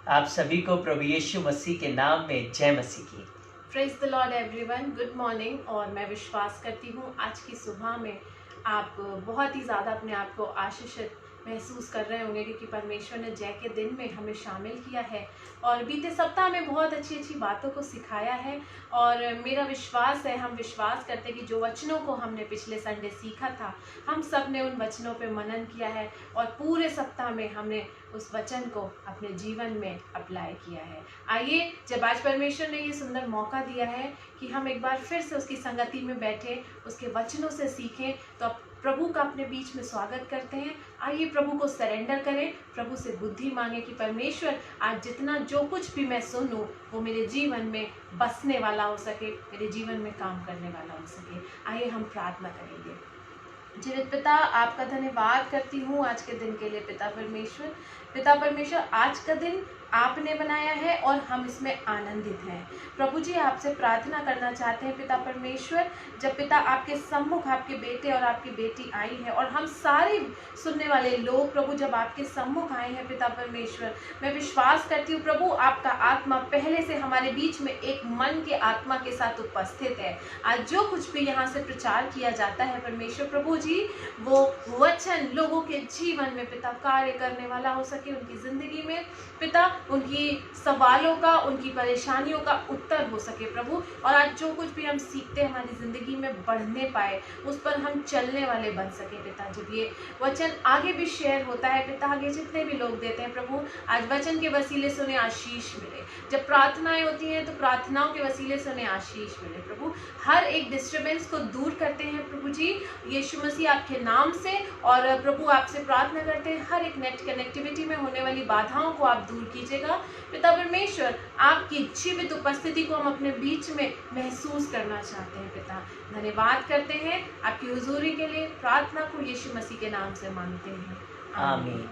आप सभी को प्रभु यीशु मसीह के नाम में जय मसीह की। Praise the Lord everyone, good morning. और मैं विश्वास करती हूँ आज की सुबह में आप बहुत ही ज़्यादा अपने आप को आशीषित महसूस कर रहे होंगे, क्योंकि परमेश्वर ने जय के दिन में हमें शामिल किया है और बीते सप्ताह में बहुत अच्छी अच्छी बातों को सिखाया है। और मेरा विश्वास है, हम विश्वास करते हैं कि जो वचनों को हमने पिछले संडे सीखा था, हम सब ने उन वचनों पे मनन किया है और पूरे सप्ताह में हमने उस वचन को अपने जीवन में अप्लाई किया है। आइए, जब आज परमेश्वर ने ये सुंदर मौका दिया है कि हम एक बार फिर से उसकी संगति में बैठे, उसके वचनों से सीखें, तो अब प्रभु का अपने बीच में स्वागत करते हैं। आइए प्रभु को सरेंडर करें, प्रभु से बुद्धि मांगे कि परमेश्वर आज जितना जो कुछ भी मैं सुनूं वो मेरे जीवन में बसने वाला हो सके, मेरे जीवन में काम करने वाला हो सके। आइए हम प्रार्थना करेंगे। जीवित पिता, आपका धन्यवाद करती हूँ आज के दिन के लिए। पिता परमेश्वर, आज का दिन आपने बनाया है और हम इसमें आनंदित हैं। प्रभु जी, आपसे प्रार्थना करना चाहते हैं पिता परमेश्वर, जब पिता आपके सम्मुख आपके बेटे और आपकी बेटी आई है और हम सारे सुनने वाले लोग प्रभु जब आपके सम्मुख आए हैं पिता परमेश्वर, मैं विश्वास करती हूँ प्रभु आपका आत्मा पहले से हमारे बीच में एक मन के आत्मा के साथ उपस्थित है। आज जो कुछ भी यहाँ से प्रचार किया जाता है परमेश्वर प्रभु जी, वो वचन लोगों के जीवन में पिता कार्य करने वाला हो सके, उनकी जिंदगी में पिता उनकी सवालों का, उनकी परेशानियों का उत्तर हो सके प्रभु। और आज जो कुछ भी हम सीखते हैं हमारी ज़िंदगी में बढ़ने पाए, उस पर हम चलने वाले बन सके पिता। जब ये वचन आगे भी शेयर होता है पिता, आगे जितने भी लोग देते हैं प्रभु, आज वचन के वसीले से उन्हें आशीष मिले। जब प्रार्थनाएं होती हैं तो प्रार्थनाओं के वसीले से उन्हें आशीष मिले प्रभु। हर एक डिस्टर्बेंस को दूर करते हैं प्रभु जी यीशु मसीह आपके नाम से। और प्रभु आपसे प्रार्थना करते हैं हर एक नेट कनेक्टिविटी में होने वाली बाधाओं को आप दूर कीजिएगा पिता परमेश्वर। आपकी जीवित उपस्थिति को हम अपने बीच में महसूस करना चाहते हैं पिता। धन्यवाद करते हैं आपकी हुजूरी के लिए। प्रार्थना को यीशु मसीह के नाम से मांगते हैं, आमीन।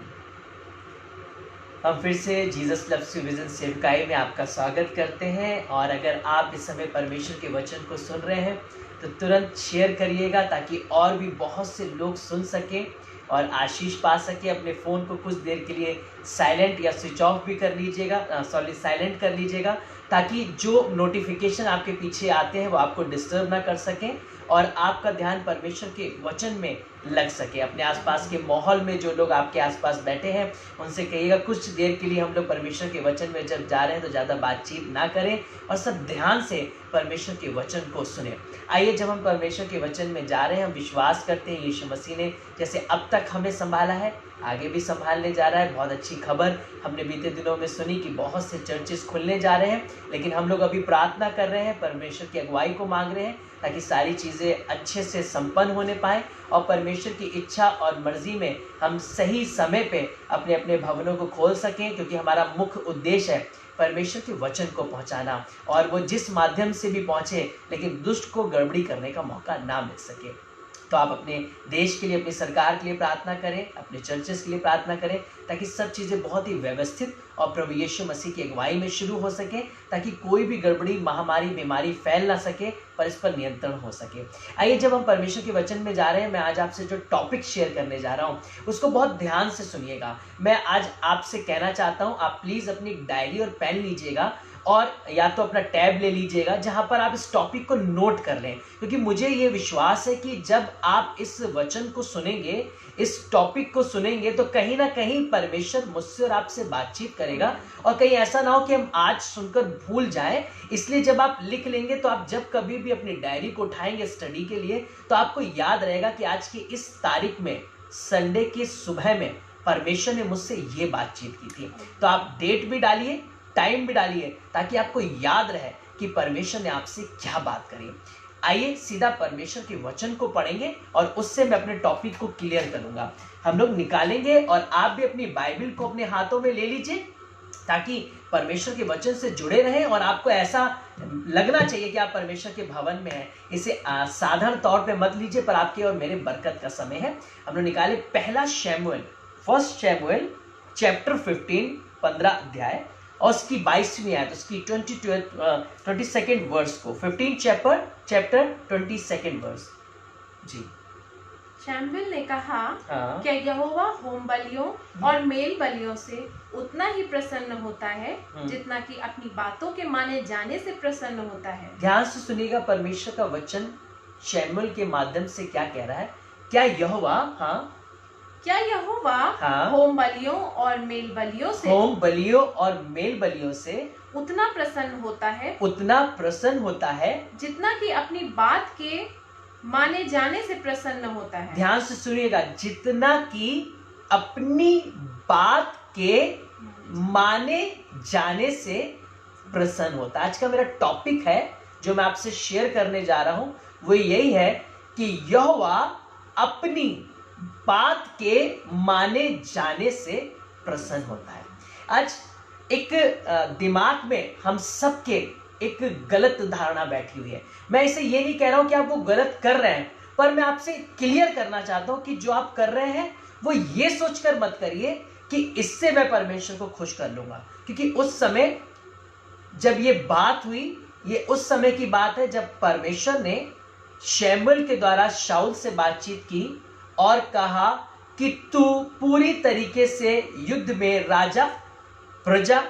हम फिर से जीसस लव्स यू विजन सेवकाई में आपका स्वागत करते हैं। और अगर आप इस समय परमेश्वर के वचन को सुन रहे हैं तो तुरंत शेयर करिएगा, ताकि और भी बहुत से लोग सुन सकें और आशीष पा सके। अपने फ़ोन को कुछ देर के लिए साइलेंट या स्विच ऑफ भी कर लीजिएगा, साइलेंट कर लीजिएगा, ताकि जो नोटिफिकेशन आपके पीछे आते हैं वो आपको डिस्टर्ब ना कर सकें और आपका ध्यान परमेश्वर के वचन में लग सके। अपने आसपास के माहौल में जो लोग आपके आसपास बैठे हैं उनसे कहिएगा कुछ देर के लिए हम लोग परमेश्वर के वचन में जब जा रहे हैं तो ज़्यादा बातचीत ना करें और सब ध्यान से परमेश्वर के वचन को सुने। आइए, जब हम परमेश्वर के वचन में जा रहे हैं, हम विश्वास करते हैं यीशु मसीह ने जैसे अब तक हमें संभाला है आगे भी संभालने जा रहा है। बहुत अच्छी खबर हमने बीते दिनों में सुनी कि बहुत से चर्चेस खुलने जा रहे हैं, लेकिन हम लोग अभी प्रार्थना कर रहे हैं, परमेश्वर की अगुवाई को मांग रहे हैं ताकि सारी चीज़ें अच्छे से संपन्न होने पाए और परमेश्वर की इच्छा और मर्जी में हम सही समय पे अपने अपने भवनों को खोल सकें, क्योंकि हमारा मुख्य उद्देश्य है परमेश्वर के वचन को पहुंचाना और वो जिस माध्यम से भी पहुंचे लेकिन दुष्ट को गड़बड़ी करने का मौका ना मिल सके। तो आप अपने देश के लिए, अपनी सरकार के लिए प्रार्थना करें, अपने चर्चेस के लिए प्रार्थना करें, ताकि सब चीज़ें बहुत ही व्यवस्थित और प्रभु यीशु मसीह की अगुवाई में शुरू हो सके, ताकि कोई भी गड़बड़ी, महामारी, बीमारी फैल ना सके, पर इस पर नियंत्रण हो सके। आइए, जब हम परमेश्वर के वचन में जा रहे हैं, मैं आज आपसे जो टॉपिक शेयर करने जा रहा हूँ उसको बहुत ध्यान से सुनिएगा। मैं आज आपसे कहना चाहता हूँ, आप प्लीज़ अपनी डायरी और पेन लीजिएगा और या तो अपना टैब ले लीजिएगा जहां पर आप इस टॉपिक को नोट कर लें, क्योंकि मुझे ये विश्वास है कि जब आप इस वचन को सुनेंगे, इस टॉपिक को सुनेंगे, तो कहीं ना कहीं परमेश्वर मुझसे और आपसे बातचीत करेगा। और कहीं ऐसा ना हो कि हम आज सुनकर भूल जाएं, इसलिए जब आप लिख लेंगे तो आप जब कभी भी अपनी डायरी को उठाएंगे स्टडी के लिए तो आपको याद रहेगा कि आज की इस तारीख में, संडे की सुबह में, परमेश्वर ने मुझसे ये बातचीत की थी। तो आप डेट भी डालिए, टाइम भी डालिए, ताकि आपको याद रहे कि परमेश्वर ने आपसे क्या बात करी। आइए सीधा परमेश्वर के वचन को पढ़ेंगे और उससे मैं अपने टॉपिक को क्लियर करूंगा। हम लोग निकालेंगे और आप भी अपनी बाइबल को अपने हाथों में ले लीजिए, ताकि परमेश्वर के वचन से जुड़े रहें और आपको ऐसा लगना चाहिए कि आप परमेश्वर के भवन में हैं। इसे साधारण तौर पे मत लीजिए, पर आपके और मेरे बरकत का समय है। हम लोग निकाले पहला शमूएल, फर्स्ट शमूएल चैप्टर 15, 15 अध्याय और उसकी 22वीं आयत, उसकी 22nd वर्स को, 15 चैप्टर 22nd वर्स। जी, शैमुएल ने कहा, हाँ। क्या यहोवा होम बलियों और मेल बलियों से उतना ही प्रसन्न होता है जितना कि अपनी बातों के माने जाने से प्रसन्न होता है? ध्यान से सुनिएगा, परमेश्वर का वचन शैमुएल के माध्यम से क्या कह रहा है। क्या यहोवा, क्या यहोवा हाँ, होम बलियों और मेल बलियों से होम बलियों और मेल बलियों से उतना प्रसन्न होता है जितना कि अपनी बात के माने जाने से प्रसन्न होता है? ध्यान से सुनिएगा, जितना कि अपनी बात के माने जाने से प्रसन्न होता है। आज का मेरा टॉपिक है जो मैं आपसे शेयर करने जा रहा हूं, वो यही है कि यहोवा अपनी बात के माने जाने से प्रसन्न होता है। आज एक दिमाग में हम सबके एक गलत धारणा बैठी हुई है। मैं इसे ये नहीं कह रहा हूं कि आप वो गलत कर रहे हैं, पर मैं आपसे क्लियर करना चाहता हूं कि जो आप कर रहे हैं वो ये सोचकर मत करिए कि इससे मैं परमेश्वर को खुश कर लूंगा। क्योंकि उस समय जब ये बात हुई, ये उस समय की बात है जब परमेश्वर ने शैमुएल के द्वारा शाऊल से बातचीत की और कहा कि तू पूरी तरीके से युद्ध में राजा, प्रजा,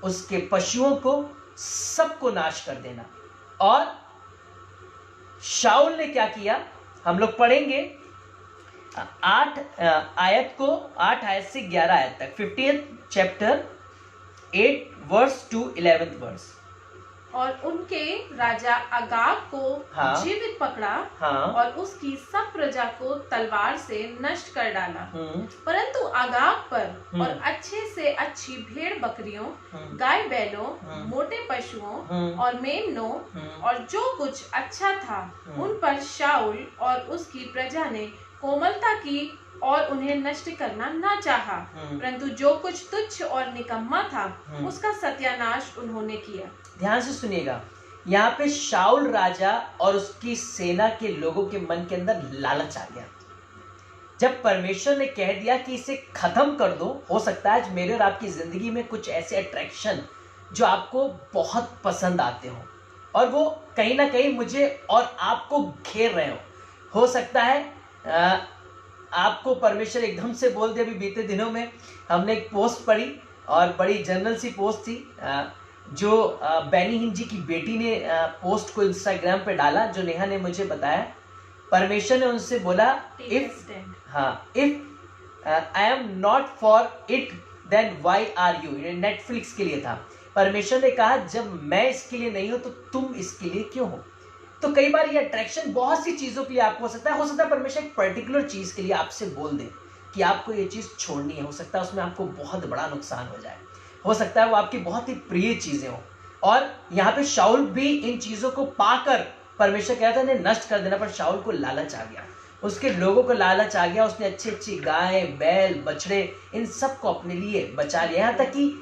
उसके पशुओं को सबको नाश कर देना। और शाऊल ने क्या किया, हम लोग पढ़ेंगे 8 आयत से 11 आयत तक, 50th chapter 8 verse to 11th verse. और उनके राजा अगाग को हाँ, जीवित पकड़ा, हाँ, और उसकी सब प्रजा को तलवार से नष्ट कर डाला। परंतु अगाग पर और अच्छे से अच्छी भेड़ बकरियों, गाय बैलों, मोटे पशुओं और मेमनों और जो कुछ अच्छा था उन पर शाऊल और उसकी प्रजा ने कोमलता की और उन्हें नष्ट करना ना चाहा, परंतु जो कुछ तुच्छ और निकम्मा था उसका सत्यानाश उन्होंने किया। ध्यान से सुनिएगा, यहाँ पे शाऊल राजा और उसकी सेना के लोगों के मन के अंदर लालच आ गया। जब परमेश्वर ने कह दिया कि इसे खत्म कर दो, हो सकता है आज मेरे और आपकी जिंदगी में कुछ ऐसे अट्रैक्शन जो आपको बहुत पसंद आते हो और वो कहीं ना कहीं मुझे और आपको घेर रहे हो सकता है आपको परमेश्वर एकदम से बोल दे। अभी बीते दिनों में हमने एक पोस्ट पढ़ी और बड़ी जनरल सी पोस्ट थी, जो बैनी हिंद जी की बेटी ने पोस्ट को इंस्टाग्राम पे डाला, जो नेहा ने मुझे बताया। परमेश्वर ने उनसे बोला, if I am not for it then why are you. ये नेटफ्लिक्स के लिए था। परमेश्वर ने कहा, जब मैं इसके लिए नहीं हूं तो तुम इसके लिए क्यों हो। तो कई बार ये अट्रैक्शन बहुत सी चीजों के लिए आपको हो सकता है परमेश्वर एक पर्टिकुलर चीज के लिए आपसे बोल दे कि आपको ये चीज छोड़नी है। हो सकता है उसमें आपको बहुत बड़ा नुकसान हो जाए, हो सकता है वो आपकी बहुत ही प्रिय चीजें हो। और यहाँ पे शाऊल भी इन चीजों को पाकर परमेश्वर कहता है इन्हें नष्ट कर देना, पर शाऊल को लालच आ गया, उसके लोगों को लालच आ गया। उसने अच्छी अच्छी गाय, बैल, बछड़े, इन सब को अपने लिए बचा लिया, यहाँ तक कि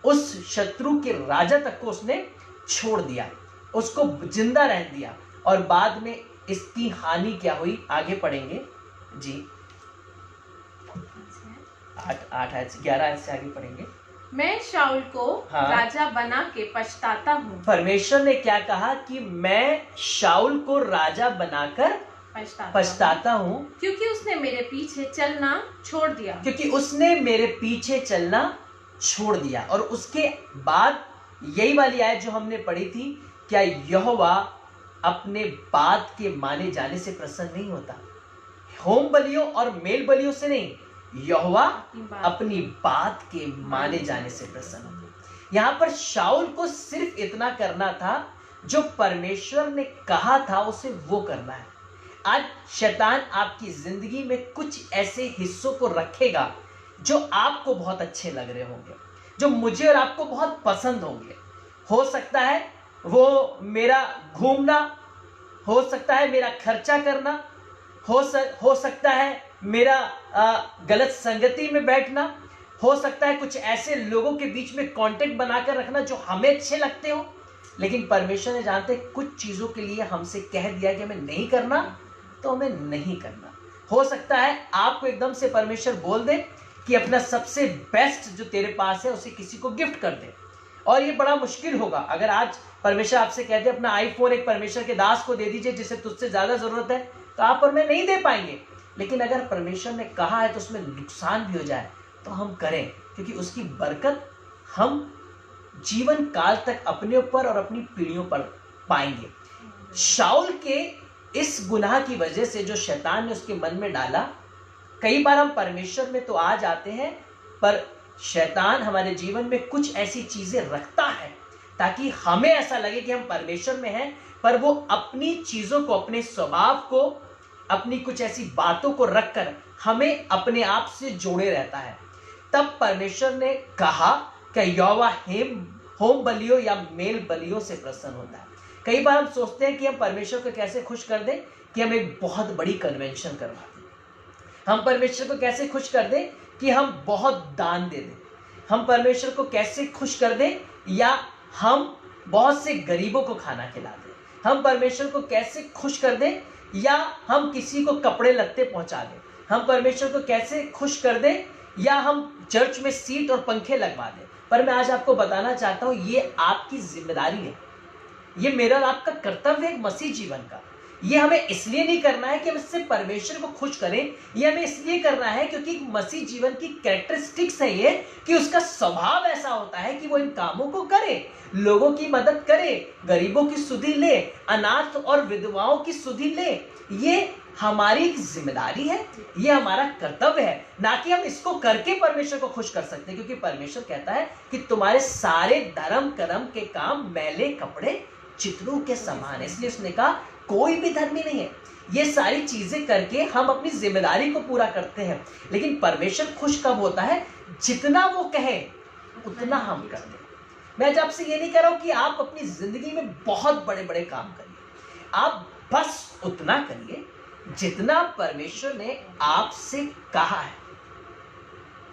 उस शत्रु के राजा तक को उसने छोड़ दिया, उसको जिंदा रहने दिया। और बाद में इसकी हानि क्या हुई, आगे पढ़ेंगे जी। 8 से 11 से आगे पढ़ेंगे। मैं शाऊल को राजा बना के पछताता हूँ। परमेश्वर ने क्या कहा कि मैं शाऊल को राजा बनाकर पछताता हूँ, क्योंकि उसने मेरे पीछे चलना छोड़ दिया। छोड़ दिया। और उसके बाद यही वाली आयत जो हमने पढ़ी थी, क्या यहोवा अपने बात के माने जाने से प्रसन्न नहीं होता? होम बलियों और मेल बलियों से नहीं, यहोवा अपनी बात के माने जाने से प्रसन्न होता। यहाँ पर शाऊल को सिर्फ इतना करना था, जो परमेश्वर ने कहा था उसे वो करना है। आज शैतान आपकी जिंदगी में कुछ ऐसे हिस्सों को रखेगा जो आपको बहुत अच्छे लग रहे होंगे, जो मुझे और आपको बहुत पसंद होंगे। हो सकता है वो मेरा घूमना, हो सकता है मेरा खर्चा करना, हो सकता है मेरा गलत संगति में बैठना, हो सकता है कुछ ऐसे लोगों के बीच में कांटेक्ट बनाकर रखना जो हमें अच्छे लगते हो। लेकिन परमेश्वर ने जानते कुछ चीजों के लिए हमसे कह दिया कि हमें नहीं करना, तो हमें नहीं करना। हो सकता है आपको एकदम से परमेश्वर बोल दे कि अपना सबसे बेस्ट जो तेरे पास है उसे किसी को गिफ्ट कर दे, और ये बड़ा मुश्किल होगा। अगर आज परमेश्वर आपसे कहते अपना आईफोन एक परमेश्वर के दास को दे दीजिए जिसे तुझसे ज्यादा जरूरत है, तो आप और मैं नहीं दे पाएंगे। लेकिन अगर परमेश्वर ने कहा है तो उसमें नुकसान भी हो जाए तो हम करें, क्योंकि उसकी बरकत हम जीवन काल तक अपने ऊपर और अपनी पीढ़ियों पर पाएंगे। शाऊल के इस गुनाह की वजह से जो शैतान ने उसके मन में डाला, कई बार हम परमेश्वर में तो आ जाते हैं, पर शैतान हमारे जीवन में कुछ ऐसी चीजें रखता है ताकि हमें ऐसा लगे कि हम परमेश्वर में हैं, पर वो अपनी चीजों को, अपने स्वभाव को, अपनी कुछ ऐसी बातों को रखकर हमें अपने आप से जोड़े रहता है। तब परमेश्वर ने कहा कि यहोवा होम बलियों या मेल बलियों से प्रसन्न होता है। कई बार हम सोचते हैं कि हम परमेश्वर को कैसे खुश कर दें कि हम एक बहुत बड़ी कन्वेंशन करवा दें। हम परमेश्वर को कैसे खुश कर दें कि हम बहुत दान दे दें। हम परमेश्वर को कैसे खुश कर दें या हम बहुत से गरीबों को खाना खिला दें। हम परमेश्वर को कैसे खुश कर दें या हम किसी को कपड़े लत्ते पहुंचा दें। हम परमेश्वर को कैसे खुश कर दें या हम चर्च में सीट और पंखे लगवा दें। पर मैं आज आपको बताना चाहता हूं, ये आपकी जिम्मेदारी है, ये मेरा और आपका कर्तव्य है मसीह जीवन का। ये हमें इसलिए नहीं करना है कि हम इससे परमेश्वर को खुश करें, ये हमें इसलिए करना है क्योंकि मसीह जीवन की कैरेक्टरिस्टिक्स है ये कि उसका स्वभाव ऐसा होता है कि वो इन कामों को करे, लोगों की मदद करे, गरीबों की सुधि ले, अनाथ और विधवाओं की सुधि ले। ये हमारी एक जिम्मेदारी है, ये हमारा कर्तव्य है, ना कि हम इसको करके परमेश्वर को खुश कर सकते हैं। क्योंकि परमेश्वर कहता है कि तुम्हारे सारे धर्म कर्म के काम मैले कपड़े चित्रों के समान है। इसलिए उसने कहा कोई भी धर्मी नहीं है। ये सारी चीजें करके हम अपनी जिम्मेदारी को पूरा करते हैं, लेकिन परमेश्वर खुश कब होता है? जितना वो कहे उतना हम कर दें। मैं आज आपसे ये नहीं कह रहा हूं कि आप अपनी जिंदगी में बहुत बड़े बड़े काम करिए, आप बस उतना करिए जितना परमेश्वर ने आपसे कहा है।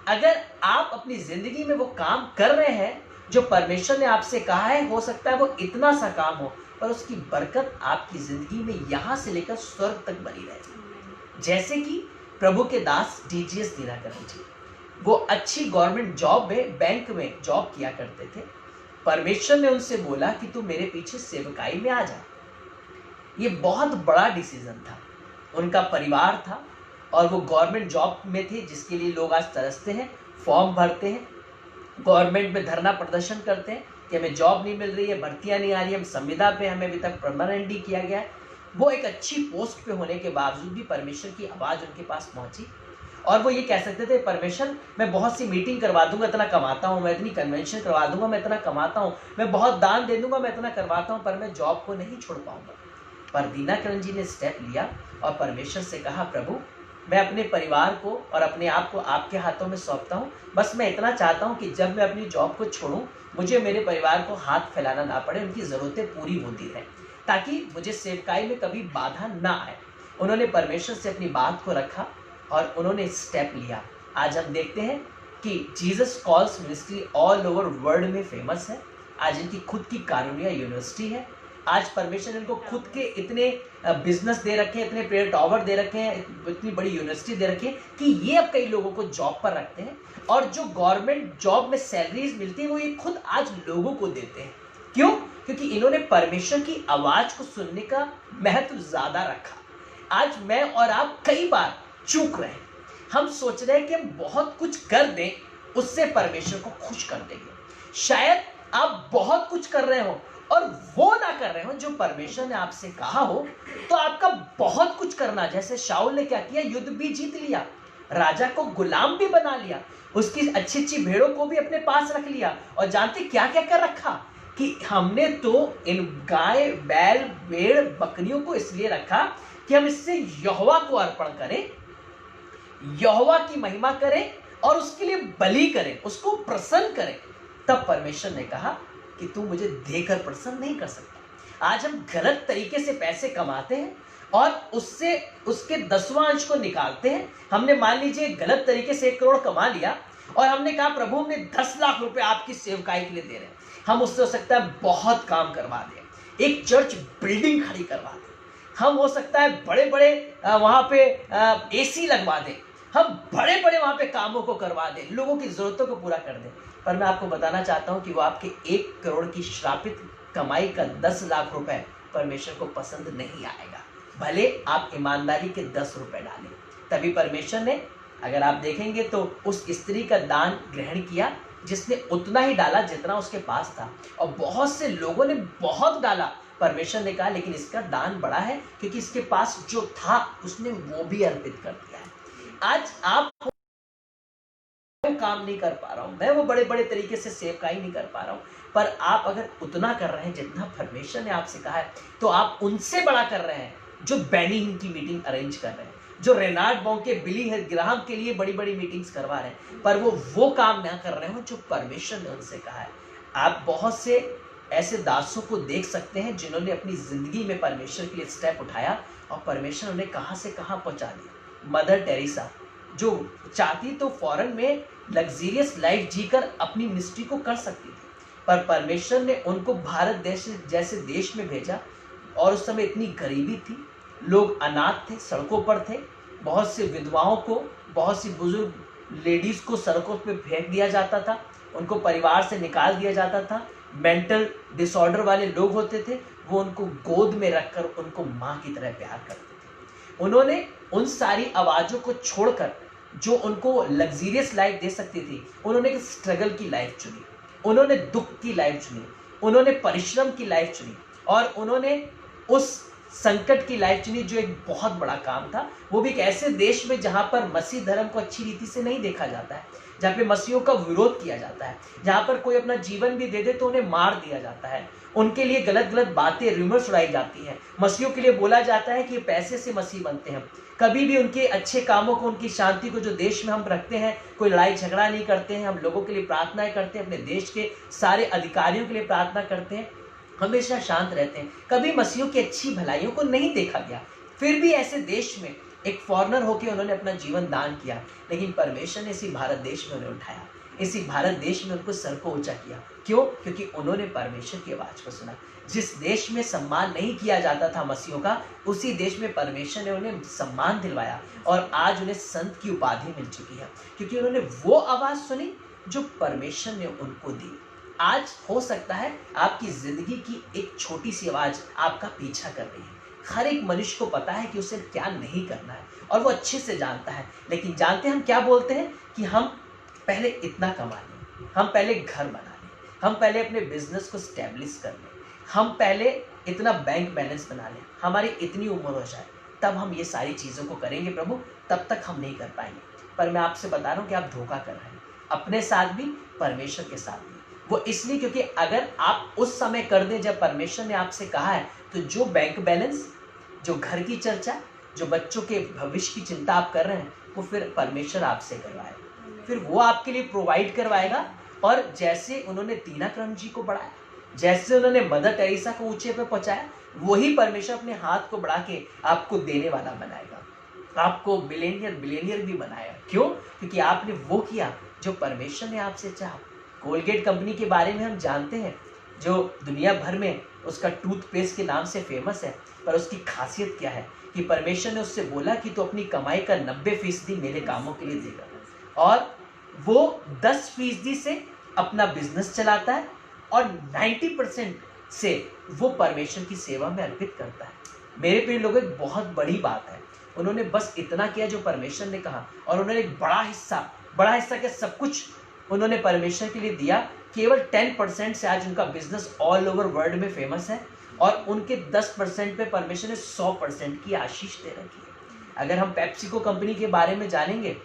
अगर आप अपनी जिंदगी में वो काम कर रहे हैं जो परमेश्वर ने आपसे कहा है, हो सकता है वो इतना सा काम हो पर उसकी बरकत आपकी जिंदगी में यहां से लेकर स्वर्ग तक बनी रहे। जैसे कि प्रभु के दास डीजीएस दिनकरन जी, वो अच्छी गवर्नमेंट जॉब में, बैंक में जॉब किया करते थे। परमेश्वर ने उनसे बोला कि तू मेरे पीछे सेवकाई में आ जा। ये बहुत बड़ा डिसीजन था, उनका परिवार था और वो गवर्नमेंट जॉब में थे, जिसके लिए लोग आज तरसते हैं, फॉर्म भरते हैं, गवर्नमेंट में धरना प्रदर्शन करते हैं कि हमें जॉब नहीं मिल रही है, भर्तियां नहीं आ रही है, हम संविदा पे, हमें अभी तक परमानेंट नहीं किया गया है। वो एक अच्छी पोस्ट पे होने के बावजूद भी परमेश्वर की आवाज़ उनके पास पहुंची और वो ये कह सकते थे, परमेश्वर मैं बहुत सी मीटिंग करवा दूंगा, इतना कमाता हूँ, मैं इतनी कन्वेंशन करवा दूंगा, मैं इतना कमाता हूँ, मैं बहुत दान दे दूंगा, मैं इतना करवाता हूँ, पर मैं जॉब को नहीं छोड़ पाऊंगा। पर दिनकरन जी ने स्टेप लिया और परमेश्वर से कहा, प्रभु मैं अपने परिवार को और अपने आप को आपके हाथों में सौंपता हूँ। बस मैं इतना चाहता हूँ कि जब मैं अपनी जॉब को छोड़ूं, मुझे मेरे परिवार को हाथ फैलाना ना पड़े, उनकी ज़रूरतें पूरी होती रहें, ताकि मुझे सेवकाई में कभी बाधा ना आए। उन्होंने परमेश्वर से अपनी बात को रखा और उन्होंने स्टेप लिया। आज हम देखते हैं कि Jesus calls ministry all over world में फेमस है। आज इनकी खुद की कारुण्या यूनिवर्सिटी है। आज परमेश्वर ने इनको खुद के इतने बिजनेस दे रखे हैं, इतने प्रेयर टावर दे रखे हैं, इतनी बड़ी यूनिवर्सिटी दे रखी है कि ये अब कई लोगों को जॉब पर रखते हैं और जो गवर्नमेंट जॉब में सैलरीज मिलती है वो ये खुद आज लोगों को देते हैं। क्यों? क्योंकि इन्होंने परमेश्वर की आवाज को सुनने का महत्व ज्यादा रखा। आज मैं और आप कई बार चूक रहे हैं, हम सोच रहे हैं कि हम बहुत कुछ कर दें, उससे परमेश्वर को खुश कर देंगे। शायद आप बहुत कुछ कर रहे हो और वो ना कर रहे हो जो परमेश्वर ने आपसे कहा हो, तो आपका बहुत कुछ करना, जैसे शाऊल ने क्या किया, युद्ध भी जीत लिया, राजा को गुलाम भी बना लिया, उसकी अच्छी अच्छी भेड़ों को भी अपने पास रख लिया। और जानते क्या क्या कर रखा कि हमने तो इन गाय बैल भेड़ बकरियों को इसलिए रखा कि हम इससे यहोवा को अर्पण करें, यहोवा की महिमा करें और उसके लिए बलि करें, उसको प्रसन्न करें। तब परमेश्वर ने कहा कि तू मुझे देकर प्रसन्न नहीं कर सकता। आज हम गलत तरीके से पैसे कमाते हैं और उससे उसके 10वां अंश को निकालते हैं। हमने मान लीजिए गलत तरीके से 1 करोड़ कमा लिया और हमने कहा प्रभु हमने 10 लाख रुपए आपकी सेवकाई के लिए दे रहे हैं। हम उससे हो सकता है बहुत काम करवा दें, एक चर्च बिल्डिंग खड़ी करवा दें, हम हो सकता है बड़े बड़े वहां पे एसी लगवा दें, हम बड़े बड़े वहां पे कामों को करवा दें, लोगों की जरूरतों को पूरा कर दें। पर मैं आपको बताना चाहता हूं कि वो आपके 1 करोड़ की श्रापित कमाई का 10 लाख रुपए परमेश्वर को पसंद नहीं आएगा। भले आप ईमानदारी के 10 रुपए डालें, तभी परमेश्वर ने, अगर आप देखेंगे तो, उस स्त्री का दान ग्रहण किया जिसने उतना ही डाला जितना उसके पास था। और बहुत से लोगों ने बहुत डाला, परमेश्वर ने कहा लेकिन इसका दान बड़ा है क्योंकि इसके पास जो था उसने वो भी अर्पित कर दिया है। आज आप काम नहीं कर पा रहा हूं, मैं वो बड़े बड़े तरीके से सेवकाई नहीं कर पा रहा हूं, पर आप अगर उतना कर रहे हैं जितना परमेश्वर ने आपसे कहा है, तो आप उनसे बड़ा कर रहे हैं जो बैनी हिन की मीटिंग अरेंज कर रहे हैं, जो रेनार्ड बॉन्के, बिली ग्राहम के लिए बड़ी बड़ी मीटिंग्स करवा रहे हैं, पर वो काम ना कर रहे हो जो परमेश्वर ने उनसे कहा है। आप बहुत से ऐसे दासों को देख सकते हैं जिन्होंने अपनी जिंदगी में परमेश्वर के लिए स्टेप उठाया और परमेश्वर उन्हें कहां से कहां पहुंचा दिया। मदर टेरेसा जो चाहती तो फॉरेन में लग्जरियस लाइफ जीकर अपनी मिनिस्ट्री को कर सकती थी, पर परमेश्वर ने उनको भारत देश जैसे देश में भेजा। और उस समय इतनी गरीबी थी, लोग अनाथ थे, सड़कों पर थे, बहुत से विधवाओं को, बहुत सी बुजुर्ग लेडीज को सड़कों पर फेंक दिया जाता था, उनको परिवार से निकाल दिया जाता था। मेंटल डिसऑर्डर वाले लोग होते थे, वो उनको गोद में रखकर उनको माँ की तरह प्यार करते थे। उन्होंने उन सारी आवाज़ों को छोड़कर जो उनको लग्जरियस लाइफ दे सकती थी, उन्होंने एक स्ट्रगल की लाइफ चुनी, उन्होंने दुख की लाइफ चुनी, उन्होंने परिश्रम की लाइफ चुनी और उन्होंने उस संकट की लाइफ चुनी जो एक बहुत बड़ा काम था। वो भी एक ऐसे देश में जहाँ पर मसीह धर्म को अच्छी रीति से नहीं देखा जाता है, जहाँ पे मसीहों का विरोध किया जाता है, जहाँ पर कोई अपना जीवन भी दे दे तो उन्हें मार दिया जाता है, उनके लिए गलत गलत बातें, रूमर्स उड़ाई जाती हैं, मसीहों के लिए बोला जाता है कि ये पैसे से मसीह बनते हैं। कभी भी उनके अच्छे कामों को, उनकी शांति को जो देश में हम रखते हैं, कोई लड़ाई झगड़ा नहीं करते हैं, हम लोगों के लिए प्रार्थनाएं करते हैं, अपने देश के सारे अधिकारियों के लिए प्रार्थना करते हैं, हमेशा शांत रहते हैं, कभी मसीहों की अच्छी भलाइयों को नहीं देखा गया। फिर भी ऐसे देश में एक फॉरेनर होकर उन्होंने अपना जीवन दान किया, लेकिन परमेश्वर ने इसी भारत देश में उन्हें उठाया, इसी भारत देश में उनको सर को ऊंचा किया। क्यों? क्योंकि उन्होंने परमेश्वर की आवाज को सुना। जिस देश में सम्मान नहीं किया जाता था मसीहों का, उसी देश में परमेश्वर ने उन्हें सम्मान दिलवाया और आज उन्हें संत की उपाधि मिल चुकी है, क्योंकि उन्होंने वो आवाज सुनी जो परमेश्वर ने उनको दी। आज हो सकता है आपकी जिंदगी की एक छोटी सी आवाज आपका पीछा कर रही है। हर एक मनुष्य को पता है कि उसे क्या नहीं करना है और वो अच्छे से जानता है, लेकिन जानते हम क्या बोलते हैं कि हम पहले इतना कमा लें, हम पहले घर बना लें, हम पहले अपने बिजनेस को स्टैब्लिश कर लें, हम पहले इतना बैंक बैलेंस बना लें, हमारी इतनी उम्र हो जाए तब हम ये सारी चीज़ों को करेंगे प्रभु, तब तक हम नहीं कर पाएंगे। पर मैं आपसे बता रहा हूँ कि आप धोखा कर रहे हैं, अपने साथ भी, परमेश्वर के साथ भी। वो इसलिए क्योंकि अगर आप उस समय कर दें जब परमेश्वर ने आपसे कहा है, तो जो बैंक बैलेंस, जो घर की चर्चा, जो बच्चों के भविष्य की चिंता आप कर रहे हैं, वो फिर परमेश्वर आपसे करवाएगा, फिर वो आपके लिए प्रोवाइड करवाएगा। और जैसे उन्होंने दीना करम जी को बढ़ाया, जैसे उन्होंने मदर टेरेसा को ऊंचे पे पहुंचाया, वही परमेश्वर अपने हाथ को बढ़ा के आपको देने वाला बनाएगा, आपको बिलियनियर भी बनाएगा। क्यों? क्योंकि आपने वो किया जो परमेश्वर ने आपसे चाहा। कोलगेट कंपनी के बारे में हम जानते हैं, जो दुनिया भर में उसका टूथपेस्ट के नाम से फेमस है, पर उसकी खासियत क्या है कि परमेश्वर ने उससे बोला कि तू अपनी कमाई का 90% मेरे कामों के लिए देगा, और वो 10% से अपना बिजनेस चलाता है और 90% से वो परमेश्वर की सेवा में अर्पित करता है। मेरे प्रिय लोगों, एक बहुत बड़ी बात है, उन्होंने बस इतना किया जो परमेश्वर ने कहा, और उन्होंने एक बड़ा हिस्सा क्या, सब कुछ उन्होंने परमेश्वर के लिए दिया। केवल 10% से आज उनका बिजनेस ऑल ओवर वर्ल्ड में फेमस है, और उनके 10% पे परमेश्वर ने 100% की आशीष दे रखी है। अगर हम पेप्सिको कंपनी के बारे में जानेंगे,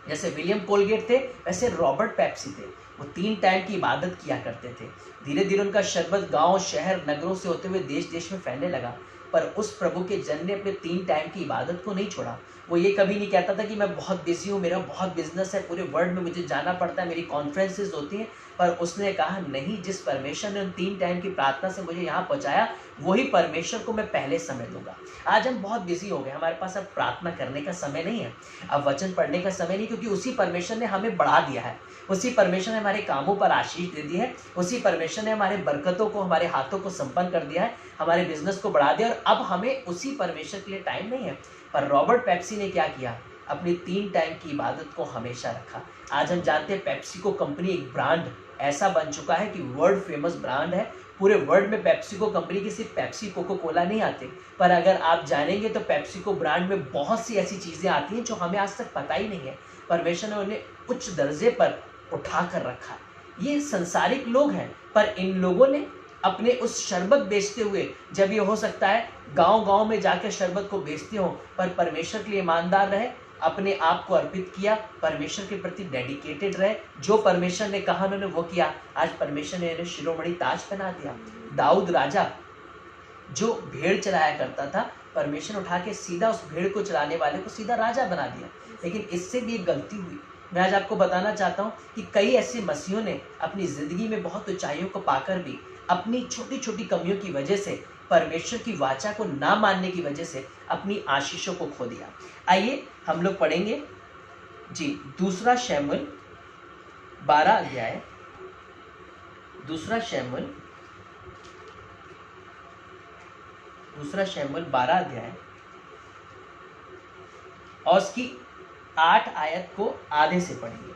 जैसे विलियम कोलगेट थे, वैसे रॉबर्ट पेप्सी थे। वो 3 टाइम की इबादत किया करते थे। धीरे धीरे उनका शरबत गांव, शहर, नगरों से होते हुए देश देश में फैलने लगा, पर उस प्रभु के जन ने अपने 3 टाइम की इबादत को नहीं छोड़ा। वो ये कभी नहीं कहता था कि मैं बहुत बिजी हूँ, मेरा बहुत बिजनेस है, पूरे वर्ल्ड में मुझे जाना पड़ता है, मेरी कॉन्फ्रेंसेज होती हैं, पर उसने कहा नहीं, जिस परमेश्वर ने उन 3 टाइम की प्रार्थना से मुझे यहाँ पहुँचाया, वही परमेश्वर को मैं पहले समय दूंगा। आज हम बहुत बिजी हो गए, हमारे पास अब प्रार्थना करने का समय नहीं है, अब वचन पढ़ने का समय नहीं, क्योंकि उसी परमेश्वर ने हमें बढ़ा दिया है, उसी परमेश्वर ने हमारे कामों पर आशीष दे दी है, उसी परमेश्वर ने हमारे बरकतों को, हमारे हाथों को संपन्न कर दिया है, हमारे बिजनेस को बढ़ा दिया, और अब हमें उसी परमेश्वर के लिए टाइम नहीं है। पर रॉबर्ट पेप्सी ने क्या किया? अपनी 3 टाइम की इबादत को हमेशा रखा। आज हम जानते हैं पेप्सिको कंपनी एक ब्रांड ऐसा बन चुका है कि वर्ल्ड फेमस ब्रांड है, पूरे वर्ल्ड में पेप्सिको कंपनी की सिर्फ पेप्सी कोको कोला नहीं आते, पर अगर आप जानेंगे तो पेप्सिको ब्रांड में बहुत सी ऐसी चीज़ें आती हैं जो हमें आज तक पता ही नहीं है। परमेश्वर ने उन्हें उच्च दर्जे पर उठा कर रखा है। ये संसारिक लोग हैं, पर इन लोगों ने अपने उस शरबत बेचते हुए, जब ये हो सकता है गांव-गांव में जाकर शरबत को बेचते हो, पर परमेश्वर के लिए ईमानदार रहे, अपने आप को अर्पित किया, परमेश्वर के प्रति डेडिकेटेड रहे, जो परमेश्वर ने कहा उन्होंने वो किया। आज परमेश्वर ने इन्हें शिरोमणि ताज पहना दिया। दाऊद राजा जो भेड़ चलाया करता था, परमेश्वर उठा के सीधा उस भेड़ को चलाने वाले को सीधा राजा बना दिया। लेकिन इससे भी एक गलती हुई। मैं आज आपको बताना चाहता हूँ कि कई ऐसे मसीहों ने अपनी जिंदगी में बहुत ऊंचाइयों को पाकर भी अपनी छोटी छोटी कमियों की वजह से, परमेश्वर की वाचा को ना मानने की वजह से अपनी आशीषों को खो दिया। आइए हम लोग पढ़ेंगे जी दूसरा शमूएल 12 अध्याय, दूसरा शमूएल 12 अध्याय और उसकी 8 आयत को आधे से पढ़ेंगे,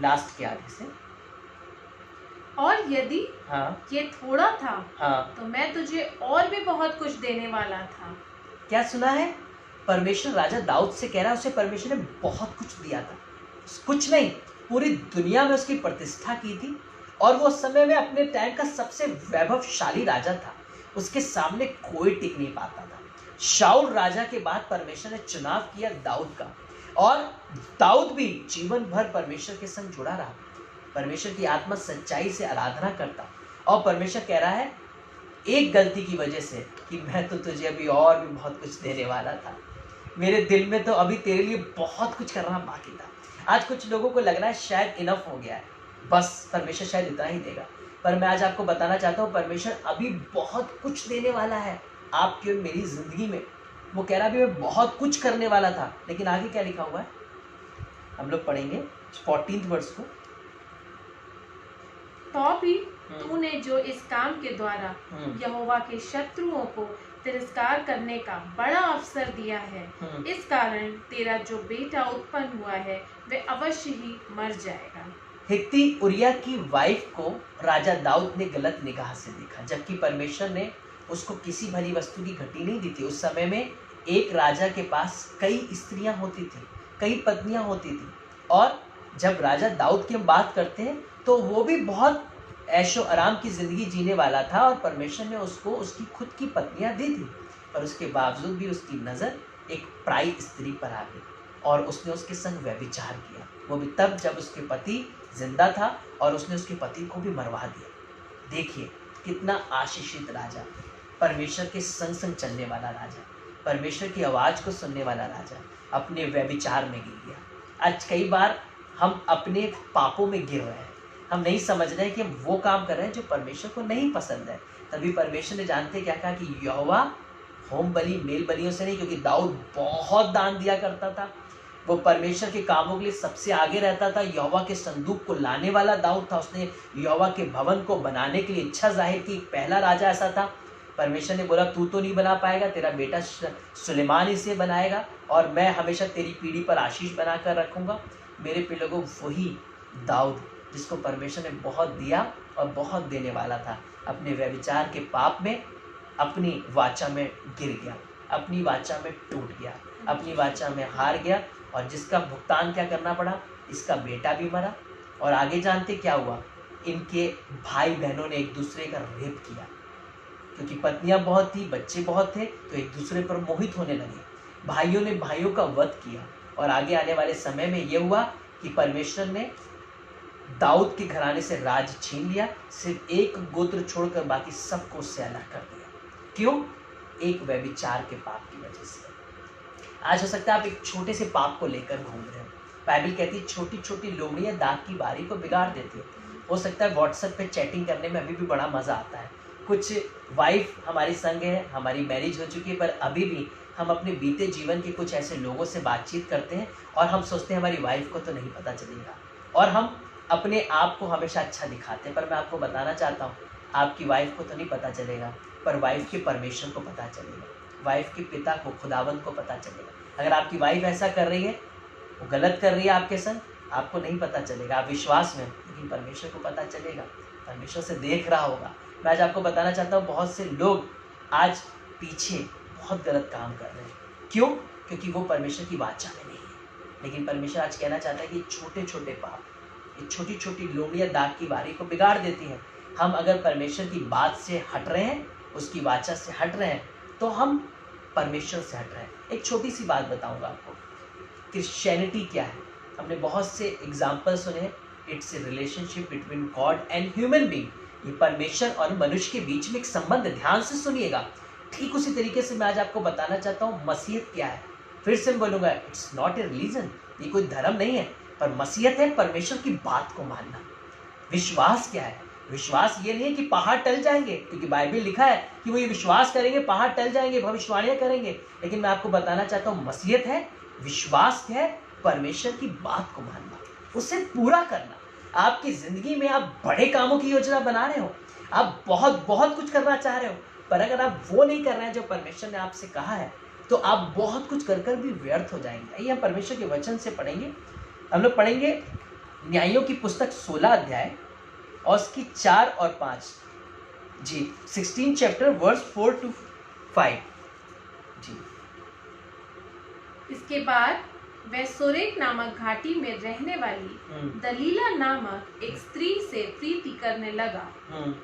लास्ट के आधे से। और यदि हाँ ये थोड़ा था हाँ, तो मैं तुझे और भी बहुत कुछ देने वाला था। क्या सुना है? परमेश्वर राजा दाऊद से कह रहा है उसे परमेश्वर ने बहुत कुछ दिया था। कुछ नहीं, पूरी दुनिया में उसकी प्रतिष्ठा की थी और वो उस समय में अपने टाइम का सबसे वैभवशाली राजा था। उसके सामने कोई टिक नहीं पाता था। शाऊल राजा के बाद परमेश्वर ने चुनाव किया दाऊद का, और दाऊद भी जीवन भर परमेश्वर के संग जुड़ा रहा। परमेश्वर की आत्मा सच्चाई से आराधना करता, और परमेश्वर कह रहा है एक गलती की वजह से कि मैं तो तुझे अभी और भी बहुत कुछ देने वाला था। मेरे दिल में तो अभी तेरे लिए बहुत कुछ करना बाकी था। आज कुछ लोगों को लग रहा है शायद इनफ हो गया है, बस परमेश्वर शायद इतना ही देगा, पर मैं आज आपको बताना चाहता हूँ परमेश्वर अभी बहुत कुछ देने वाला है आपकी और मेरी जिंदगी में। वो कह रहा है अभी मैं बहुत कुछ करने वाला था, लेकिन आगे क्या लिखा हुआ है हम लोग पढ़ेंगे 14th वर्ष को। तो भी तूने जो इस काम के द्वारा यहोवा के शत्रुओं को तिरस्कार करने का बड़ा अवसर दिया है, इस कारण तेरा जो बेटा उत्पन्न हुआ है वह अवश्य ही मर जाएगा। हित्ती उरिया की वाइफ को राजा दाऊद ने गलत निगाह से देखा, जबकि परमेश्वर ने उसको किसी भली वस्तु की घटी नहीं दी थी। उस समय में एक राजा के पास कई स्त्रियां होती थी, कई पत्नियां होती थी, और जब राजा दाऊद की हम बात करते हैं तो वो भी बहुत ऐशो आराम की जिंदगी जीने वाला था, और परमेश्वर ने उसको उसकी खुद की पत्नियां दी थी, पर उसके बावजूद भी उसकी नज़र एक पराई स्त्री पर आ गई और उसने उसके संग व्यभिचार किया। वो भी तब जब उसके पति जिंदा था, और उसने उसके पति को भी मरवा दिया। देखिए कितना आशीषित राजा, परमेश्वर के संग संग चलने वाला राजा, परमेश्वर की आवाज़ को सुनने वाला राजा अपने व्यभिचार में गिर गया। आज कई बार हम अपने पापों में गिर रहे हैं, हम नहीं समझ रहे हैं कि हम वो काम कर रहे हैं जो परमेश्वर को नहीं पसंद है। तभी परमेश्वर ने जानते क्या कहा कि यहोवा होम बलि मेल बलियों से नहीं, क्योंकि दाऊद बहुत दान दिया करता था, वो परमेश्वर के कामों के लिए सबसे आगे रहता था। यहोवा के संदूक को लाने वाला दाऊद था, उसने यहोवा के भवन को बनाने के लिए इच्छा जाहिर की। पहला राजा ऐसा था। परमेश्वर ने बोला तू तो नहीं बना पाएगा, तेरा बेटा सुलेमान इसे बनाएगा, और मैं हमेशा तेरी पीढ़ी पर आशीष बनाकर रखूंगा। मेरे प्रिय लोगों, वही दाऊद जिसको परमेश्वर ने बहुत दिया और बहुत देने वाला था, अपने व्यभिचार के पाप में अपनी वाचा में गिर गया, अपनी वाचा में टूट गया, अपनी वाचा में हार गया, और जिसका भुगतान क्या करना पड़ा, इसका बेटा भी मरा। और आगे जानते क्या हुआ, इनके भाई बहनों ने एक दूसरे का रेप किया, क्योंकि पत्नियां बहुत थी, बच्चे बहुत थे, तो एक दूसरे पर मोहित होने लगे। भाइयों ने भाइयों का वध किया, और आगे आने वाले समय में यह हुआ कि परमेश्वर ने दाऊद के घराने से राज छीन लिया, सिर्फ एक गोत्र छोड़कर बाकी सबको उससे अलग कर दिया। क्यों? एक व्यभिचार के पाप की वजह से। आज हो सकता है आप एक छोटे से पाप को लेकर घूम रहे हो। बाइबल कहती है छोटी छोटी लोमड़ियां दाग की बारी को बिगाड़ देती है। हो सकता है व्हाट्सएप पे चैटिंग करने में अभी भी बड़ा मजा आता है। कुछ वाइफ हमारी संग है, हमारी मैरिज हो चुकी है, पर अभी भी हम अपने बीते जीवन के कुछ ऐसे लोगों से बातचीत करते हैं और हम सोचते हैं हमारी वाइफ को तो नहीं पता चलेगा, और हम अपने आप को हमेशा अच्छा दिखाते हैं। पर मैं आपको बताना चाहता हूँ आपकी वाइफ को तो नहीं पता चलेगा, पर वाइफ के परमेश्वर को पता चलेगा, वाइफ के पिता को, खुदावंत को पता चलेगा। अगर आपकी वाइफ ऐसा कर रही है, वो गलत कर रही है आपके संग, आपको नहीं पता चलेगा। आप विश्वास में लेकिन परमेश्वर को पता चलेगा, परमेश्वर से देख रहा होगा। मैं आज आपको बताना चाहता हूँ, बहुत से लोग आज पीछे बहुत गलत काम कर रहे हैं। क्यों? क्योंकि वो परमेश्वर की वाचा में नहीं है। लेकिन परमेश्वर आज कहना चाहता है कि छोटे छोटे पाप, ये छोटी छोटी लोमड़ियाँ दाग की बारी को बिगाड़ देती हैं। हम अगर परमेश्वर की बात से हट रहे हैं, उसकी वाचा से हट रहे हैं, तो हम परमेश्वर से हट रहे हैं। एक छोटी सी बात बताऊंगा आपको, क्रिश्चियनिटी क्या है। हमने बहुत से एग्जाम्पल सुने हैं। It's a relationship between God and human being. ये परमेश्वर और मनुष्य के बीच में एक संबंध, ध्यान से सुनिएगा। ठीक उसी तरीके से मैं आज आपको बताना चाहता हूँ मसीहत क्या है। फिर से मैं बोलूंगा, इट्स नॉट ए रिलीजन, ये कोई धर्म नहीं है, पर मसीहत है परमेश्वर की बात को मानना। विश्वास क्या है? विश्वास ये नहीं है कि पहाड़ टल जाएंगे, क्योंकि बाइबल लिखा है कि वो ये विश्वास करेंगे पहाड़ टल जाएंगे, भविष्यवाणियां करेंगे। लेकिन मैं आपको बताना चाहता हूँ मसीहत है, विश्वास है परमेश्वर की बात को मानना, उसे पूरा करना। आपकी जिंदगी में आप बड़े कामों की योजना बना रहे हो, आप बहुत बहुत कुछ करना चाह रहे हो, पर अगर आप वो नहीं कर रहे हैं जो परमेश्वर ने आपसे कहा है, तो आप बहुत कुछ कर कर भी व्यर्थ हो जाएंगे। आइए हम परमेश्वर के वचन से पढ़ेंगे। हम लोग पढ़ेंगे न्यायों की पुस्तक 16 अध्याय और उसकी 4 और 5 जी, 16 चैप्टर वर्स 4 to 5 जी। इसके बाद वह सोरेक नामक घाटी में रहने वाली दलीला नामक एक स्त्री से प्रीति करने लगा।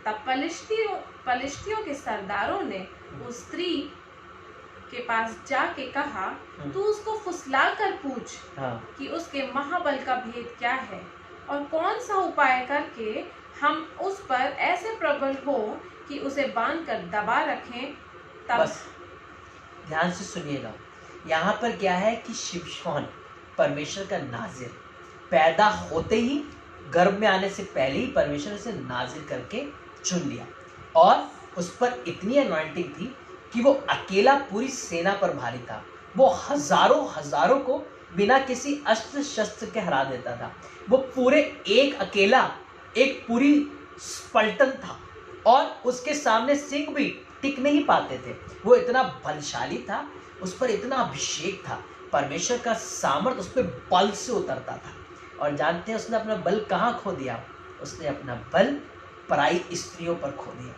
तब पलिश्तियों के सरदारों ने उस स्त्री के पास जाके कहा, तू उसको फुसला कर पूछ कि उसके महाबल का भेद क्या है और कौन सा उपाय करके हम उस पर ऐसे प्रबल हो कि उसे बांध कर दबा रखें। तब बस ध्यान से सुनिएगा, यहाँ पर क्या है कि शिमशोन परमेश्वर का नाजिर, पैदा होते ही गर्भ में आने से पहले ही परमेश्वर ने उसे नाजिर करके चुन लिया और उस पर इतनी अनॉइंटिंग थी कि वो अकेला पूरी सेना पर भारी था। वो हजारों को बिना किसी अस्त्र शस्त्र के हरा देता था। वो पूरे अकेला एक पूरी पलटन था और उसके सामने सिंह भी टिक नहीं पाते थे। वो इतना बलशाली था, उस पर इतना अभिषेक था, परमेश्वर का सामर्थ उस पर बल से उतरता था। और जानते हैं उसने अपना बल कहाँ खो दिया? उसने अपना बल पराई स्त्रियों पर खो दिया।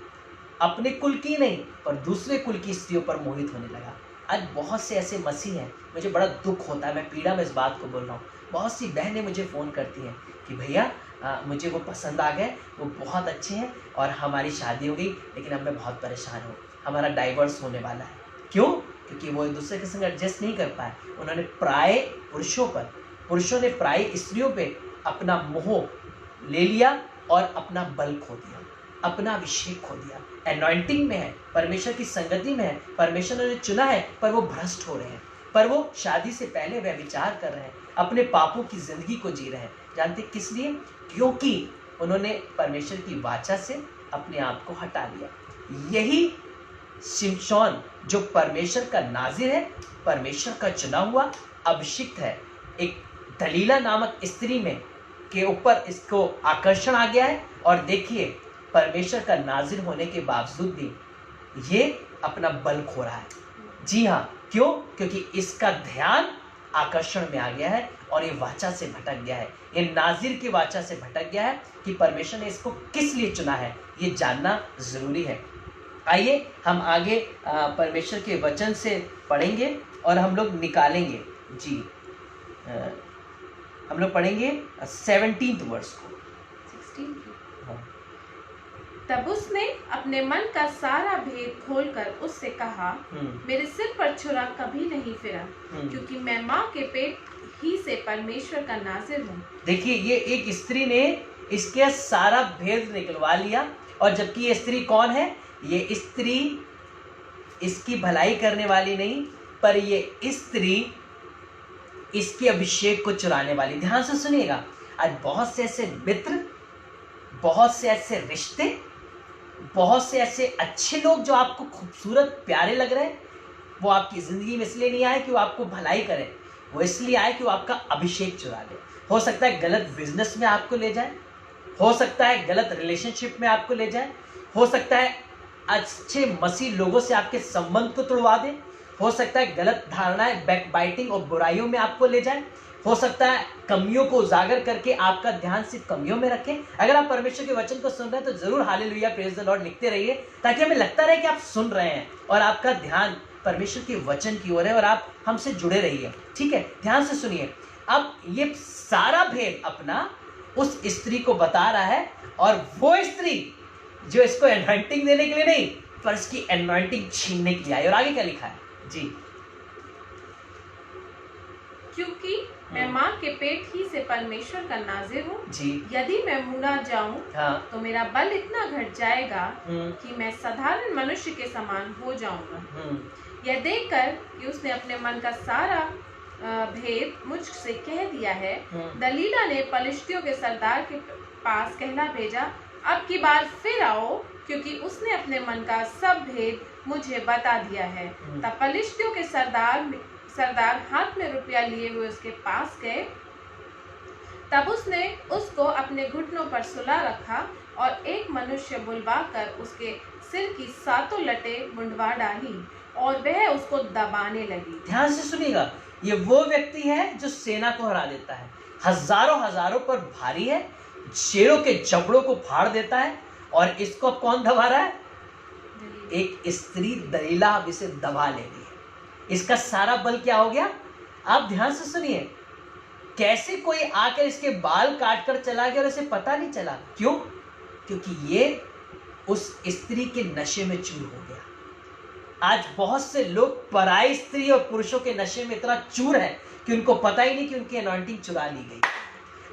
अपने कुल की नहीं, पर दूसरे कुल की स्त्रियों पर मोहित होने लगा। आज बहुत से ऐसे मसीह हैं, मुझे बड़ा दुख होता है, मैं पीड़ा में इस बात को बोल रहा हूँ। बहुत सी बहनें मुझे फ़ोन करती हैं कि भैया मुझे वो पसंद आ गए, वो बहुत अच्छे हैं और हमारी शादी हो गई, लेकिन अब मैं बहुत परेशान हूँ, हमारा डाइवर्स होने वाला है। क्यों? क्योंकि वो एक दूसरे के संग एडजस्ट नहीं कर पाए। उन्होंने पुरुषों ने पराई स्त्रियों पे अपना मोह ले लिया और अपना बल खो दिया, अपना अभिषेक खो दिया। एनॉइंटिंग में है, परमेश्वर की संगति में है, परमेश्वर ने चुना है, पर वो भ्रष्ट हो रहे हैं, पर वो शादी से पहले वह विचार कर रहे हैं, अपने पापों की जिंदगी को जी रहे हैं। जानते किस लिए? क्योंकि उन्होंने परमेश्वर की वाचा से अपने आप को हटा लिया। यही शिमशोन जो परमेश्वर का नाजिर है, परमेश्वर का चुना हुआ, अभिषिक्त है, एक दलीला नामक स्त्री में के ऊपर इसको आकर्षण आ गया है। और देखिए परमेश्वर का नाजिर होने के बावजूद भी ये अपना बल खो रहा है। जी हाँ, क्यों? क्योंकि इसका ध्यान आकर्षण में आ गया है और ये वाचा से भटक गया है, ये नाजिर की वाचा से भटक गया है कि परमेश्वर ने इसको किस लिए चुना है, ये जानना जरूरी है। आइए हम आगे परमेश्वर के वचन से पढ़ेंगे और हम लोग निकालेंगे जी। हम लोग पढ़ेंगे 17th वर्ष को। 16 तब उसने अपने मन का सारा भेद खोलकर उससे कहा, मेरे सिर पर छुरा कभी नहीं फिरा, क्योंकि मैं माँ के पेट ही से परमेश्वर का नाजिर हूँ। देखिए ये एक स्त्री ने इसके सारा भेद निकलवा लिया, और जबकि ये स्त्री कौन है? ये स्त्री इसकी भलाई करने वाली नहीं, पर ये स्त्री इसके अभिषेक को चुराने वाली। ध्यान से सुनिएगा, आज बहुत से ऐसे मित्र, बहुत से ऐसे रिश्ते, बहुत से ऐसे अच्छे लोग जो आपको खूबसूरत प्यारे लग रहे हैं, वो आपकी ज़िंदगी में इसलिए नहीं आए कि वो आपको भलाई करें, वो इसलिए आए कि वो आपका अभिषेक चुरा ले। हो सकता है गलत बिजनेस में आपको ले जाए, हो सकता है गलत रिलेशनशिप में आपको ले जाए, हो सकता है अच्छे मसीह लोगों से आपके संबंध को तोड़वा दे, हो सकता है गलत धारणाएं, बैकबाइटिंग और बुराइयों में आपको ले जाए, हो सकता है कमियों को उजागर करके आपका ध्यान सिर्फ कमियों में रखें। अगर आप परमेश्वर के वचन को सुन रहे हैं तो जरूर हालेलुया प्रेज द लॉर्ड लिखते रहिए, ताकि हमें लगता रहे कि आप सुन रहे हैं और आपका ध्यान परमेश्वर के वचन की ओर है और आप हमसे जुड़े रहिए। ठीक है, ध्यान से सुनिए। अब ये सारा भेद अपना उस स्त्री को बता रहा है, और वो स्त्री जो इसको एनॉइंटिंग देने के लिए नहीं पर इसकी एनॉइंटिंग छीनने के लिए आई। और आगे क्या लिखा है जी? क्योंकि मैं माँ के पेट ही से परमेश्वर का नाज़िर हूँ जी। यदि मैं मुड़ा जाऊँ हाँ। तो मेरा बल इतना घट जाएगा कि मैं साधारण मनुष्य के समान हो जाऊंगा। यह देखकर कि उसने अपने मन का सारा भेद मुझसे कह दिया है, दलीला ने पलिश्तियों के सरदार के पास कहला भेजा, अब की बार फिर आओ, क्योंकि उसने अपने मन का सब भेद मुझे बता दिया है। तब पलिश्तियों के सरदार हाथ में रुपया लिए हुए उसके पास गए। तब उसने उसको अपने घुटनों पर सुला रखा और एक मनुष्य बुलवाकर उसके सिर की 7 लटें मुंडवा डाली और वह उसको दबाने लगी। ध्यान से सुनिएगा, ये वो व्यक्ति है जो सेना को हरा देता है, हजारों पर भारी है, शेरों के जबड़ों को फाड़ देता है, और इसको कौन दबा रहा है? एक स्त्री दलीला अब इसे दबा ले रही है। इसका सारा बल क्या हो गया? आप ध्यान से सुनिए, कैसे कोई आकर इसके बाल काट कर चला गया और इसे पता नहीं चला। क्यों? क्योंकि ये उस स्त्री के नशे में चूर हो गया। आज बहुत से लोग पराई स्त्री और पुरुषों के नशे में इतना चूर है कि उनको पता ही नहीं कि उनकी अनॉइंटिंग चुरा ली गई,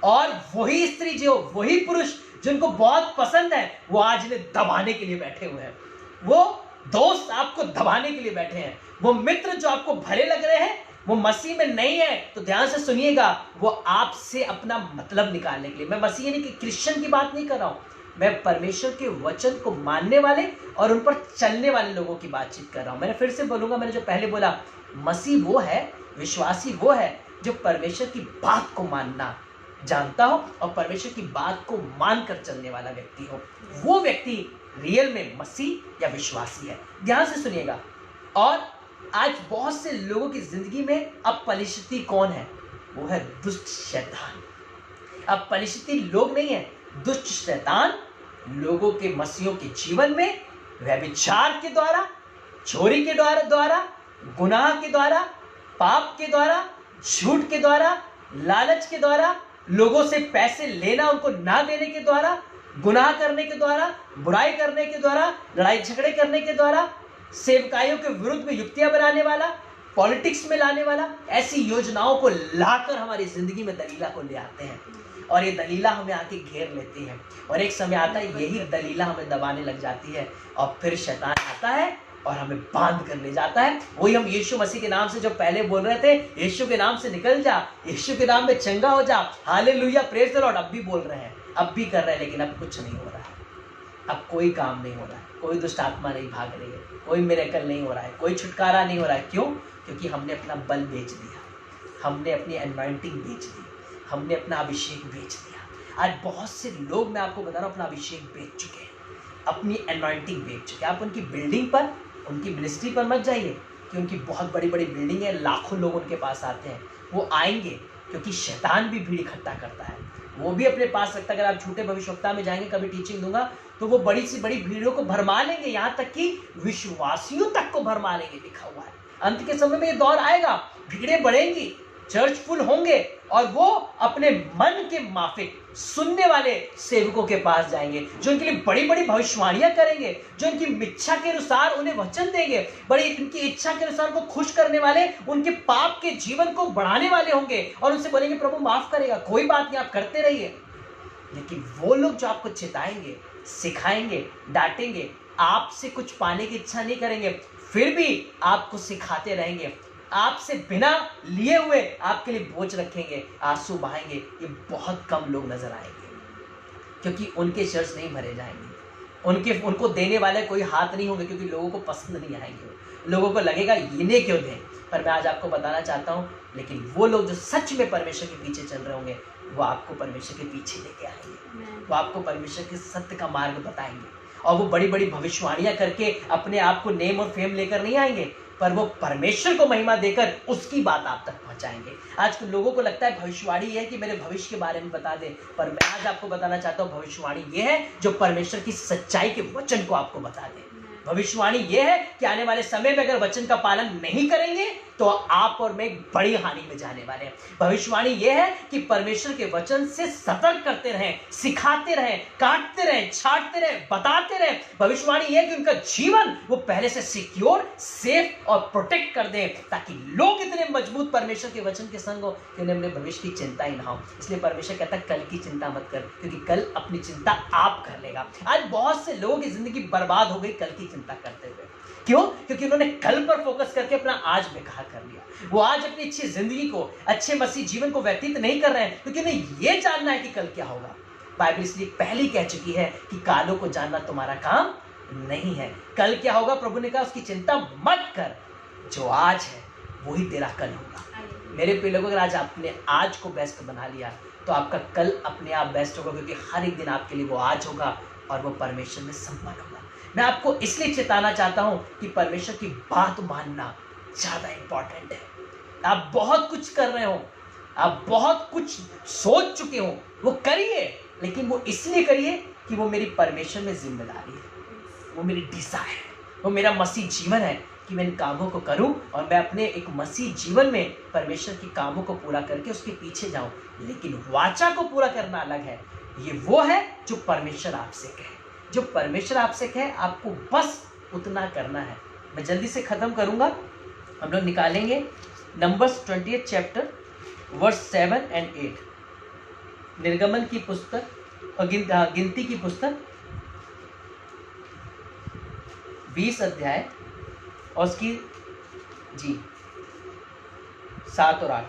और वही स्त्री जो वही पुरुष जिनको बहुत पसंद है वो आज इन्हें दबाने के लिए बैठे हुए हैं। वो दोस्त आपको दबाने के लिए बैठे हैं, वो मित्र जो आपको भले लग रहे हैं वो मसीह में नहीं है। तो ध्यान से सुनिएगा, वो आपसे अपना मतलब निकालने के लिए, मैं मसीह यानी कि क्रिश्चियन की बात नहीं कर रहा हूं, मैं परमेश्वर के वचन को मानने वाले और उन पर चलने वाले लोगों की बातचीत कर रहा हूं। मैंने फिर से बोलूंगा, मैंने जो पहले बोला, मसीह वो है, विश्वासी वो है जो परमेश्वर की बात को मानना जानता हो और परमेश्वर की बात को मानकर चलने वाला व्यक्ति हो। वो व्यक्ति रियल में मसीह या विश्वासी है। ध्यान से सुनिएगा। और आज बहुत से लोगों की जिंदगी में अब पलिश्ती कौन है? वो है दुष्ट शैतान। अब पलिश्ती लोग नहीं है, दुष्ट शैतान लोगों के मसीहों के जीवन में व्यभिचार के द्वारा, चोरी के द्वारा, गुनाह के द्वारा, पाप के द्वारा, झूठ के द्वारा, लालच के द्वारा, लोगों से पैसे लेना उनको ना देने के द्वारा, गुनाह करने के द्वारा, बुराई करने के द्वारा, लड़ाई झगड़े करने के द्वारा, सेवकाइयों के विरुद्ध में युक्तियां बनाने वाला, पॉलिटिक्स में लाने वाला, ऐसी योजनाओं को लाकर हमारी जिंदगी में दलीला को ले आते हैं, और ये दलीला हमें आके घेर लेती है, और एक समय आता है यही दलीला हमें दबाने लग जाती है, और फिर शैतान आता है और हमें बांध कर ले जाता है। वही हम यीशु मसीह के नाम से जो पहले बोल रहे थे, यीशु के नाम से निकल जा, यीशु के नाम में चंगा हो जा, हालेलुया प्रेज द लॉर्ड, अब भी बोल रहे हैं, अब भी कर रहे हैं, लेकिन अब कुछ नहीं हो रहा है, अब कोई काम नहीं हो रहा है, कोई दुष्ट आत्मा नहीं भाग रही है, कोई मिरेकल नहीं हो रहा है, कोई छुटकारा नहीं हो रहा है। क्यों? क्योंकि हमने अपना बल बेच दिया, हमने अपनी अनॉइंटिंग बेच दी, हमने अपना अभिषेक बेच दिया। आज बहुत से लोग, मैं आपको बता रहा हूँ, अपना अभिषेक बेच चुके हैं, अपनी अनॉइंटिंग बेच चुके हैं। आप उनकी बिल्डिंग पर, उनकी मिनिस्ट्री पर मत जाइए कि उनकी बहुत बड़ी बड़ी बिल्डिंग है, लाखों लोग उनके पास आते हैं, वो आएंगे क्योंकि शैतान भी भीड़ इकट्ठा करता है, वो भी अपने पास रखता है। अगर आप झूठे भविष्यवक्ता में जाएंगे, कभी टीचिंग दूंगा तो वो बड़ी सी बड़ी भीड़ों को भरमा लेंगे, यहाँ तक कि विश्वासियों तक को भरमा लेंगे, लिखा हुआ है। अंत के समय में ये दौर आएगा, भीड़ें बढ़ेंगी, चर्च फुल होंगे, और वो अपने मन के माफिक सुनने वाले सेवकों के पास जाएंगे, जो उनके लिए बड़ी बड़ी भविष्यवाणियां करेंगे, जो उनकी इच्छा के अनुसार उन्हें वचन देंगे, बड़ी उनकी इच्छा के अनुसार उनको खुश करने वाले, उनके पाप के जीवन को बढ़ाने वाले होंगे, और उनसे बोलेंगे प्रभु माफ करेगा, कोई बात नहीं, आप करते रहिए। लेकिन वो लोग जो आपको चिताएंगे, सिखाएंगे, डांटेंगे, आपसे कुछ पाने की इच्छा नहीं करेंगे, फिर भी आपको सिखाते रहेंगे, आपसे बिना लिए हुए आपके लिए बोझ रखेंगे, आंसू बहाएंगे, ये बहुत कम लोग नजर आएंगे, क्योंकि उनके चर्च नहीं भरे जाएंगे, उनको देने वाले कोई हाथ नहीं होंगे, क्योंकि लोगों को पसंद नहीं आएंगे, लोगों को लगेगा इन्हें क्यों दें। पर मैं आज आपको बताना चाहता हूँ, लेकिन वो लोग जो सच में परमेश्वर के पीछे चल रहे होंगे, वो आपको परमेश्वर के पीछे लेके आएंगे, वो आपको परमेश्वर के सत्य का मार्ग बताएंगे, और वो बड़ी बड़ी भविष्यवाणियां करके अपने आप को नेम और फेम लेकर नहीं आएंगे, पर वो परमेश्वर को महिमा देकर उसकी बात आप तक पहुंचाएंगे। आज के लोगों को लगता है भविष्यवाणी ये है कि मेरे भविष्य के बारे में बता दे, पर मैं आज आपको बताना चाहता हूँ भविष्यवाणी ये है जो परमेश्वर की सच्चाई के वचन को आपको बता दे। भविष्यवाणी ये है कि आने वाले समय में अगर वचन का पालन नहीं करेंगे तो आप और मैं बड़ी हानि में जाने वाले हैं। भविष्यवाणी ये है कि परमेश्वर के वचन से सतर्क करते रहें, सिखाते रहें, काटते रहें, छांटते रहें, बताते रहें। भविष्यवाणी ये है कि उनका जीवन वो पहले से सिक्योर, सेफ और प्रोटेक्ट कर दें, ताकि लोग इतने मजबूत परमेश्वर के वचन के संग हो कि उन्हें अपने भविष्य की चिंता ही ना हो। इसलिए परमेश्वर कहता है कल की चिंता मत कर, क्योंकि कल अपनी चिंता आप कर लेगा। आज बहुत से लोगों की जिंदगी बर्बाद हो गई कल की चिंता करते हुए। क्यों? क्योंकि उन्होंने कल पर फोकस करके अपना आज बेकार कर लिया। वो आज अपनी अच्छी जिंदगी को, अच्छे मसीह जीवन को व्यतीत नहीं कर रहे हैं, क्योंकि उन्हें यह जानना है कि कल क्या होगा। बाइबल इसलिए पहले कह चुकी है कि कालों को जानना तुम्हारा काम नहीं है। कल क्या होगा प्रभु ने कहा उसकी चिंता मत कर, जो आज है वही तेरा कल होगा। मेरे प्रिय लोगों, अगर आज आपने आज को बेस्ट बना लिया तो आपका कल अपने आप बेस्ट होगा, क्योंकि हर एक दिन आपके लिए वो आज होगा और वो परमेश्वर में संपन्न होगा। मैं आपको इसलिए चेताना चाहता हूं कि परमेश्वर की बात मानना ज्यादा इंपॉर्टेंट है। आप बहुत कुछ कर रहे हो, आप बहुत कुछ सोच चुके हो, वो करिए, लेकिन वो इसलिए करिए कि वो मेरी परमेश्वर में जिम्मेदारी है, वो मेरी डिजायर है, वो मेरा मसीह जीवन है कि मैं इन कामों को करूं और मैं अपने एक मसीह जीवन में परमेश्वर के कामों को पूरा करके उसके पीछे जाऊं। लेकिन वाचा को पूरा करना अलग है। ये वो है जो परमेश्वर आपसे कहे, जो परमेश्वर आपसे कहे आपको बस उतना करना है। मैं जल्दी से खत्म करूंगा। हम लोग निकालेंगे नंबर्स 20 चैप्टर वर्स 7 और 8, निर्गमन की पुस्तक और गिनती की पुस्तक 20 अध्याय और उसकी 7 और 8।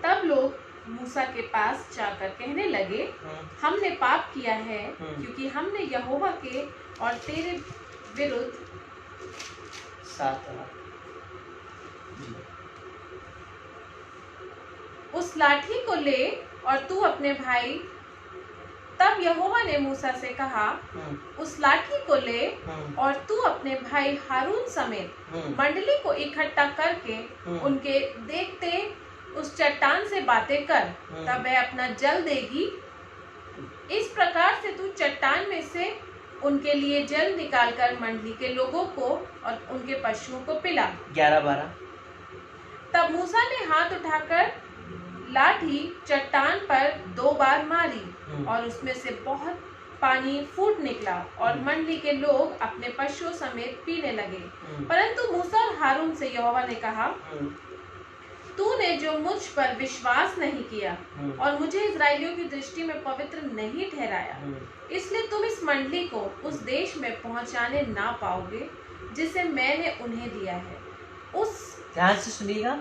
तब लोग मूसा के पास जाकर कहने लगे, हमने पाप किया है, क्योंकि हमने यहोवा के और तेरे विरुद्ध 7 और 8 उस लाठी को ले और तू अपने भाई। तब यहोवा ने मूसा से कहा, उस लाठी को ले और तू अपने भाई हारून समेत मंडली को इकट्ठा करके उनके देखते उस चट्टान से बातें कर, तब वह अपना जल देगी। इस प्रकार से तू चट्टान में से उनके लिए जल निकालकर मंडली के लोगों को और उनके पशुओं को पिला। 11-12। तब मूसा ने हाथ उठाकर लाठी चट्टान पर 2 बार मारी और उसमें से बहुत पानी फूट निकला और मंडली के लोग अपने पशुओं समेत पीने लगे। परंतु मूसा और हारून से यहोवा ने कहा, तूने जो मुझ पर विश्वास नहीं किया और मुझे इजराइलियों की दृष्टि में पवित्र नहीं ठहराया, इसलिए तुम इस मंडली को उस देश में पहुंचाने ना पाओगे जिसे मैंने उन्हें दिया है। उस ध्यान से सुनिएगा,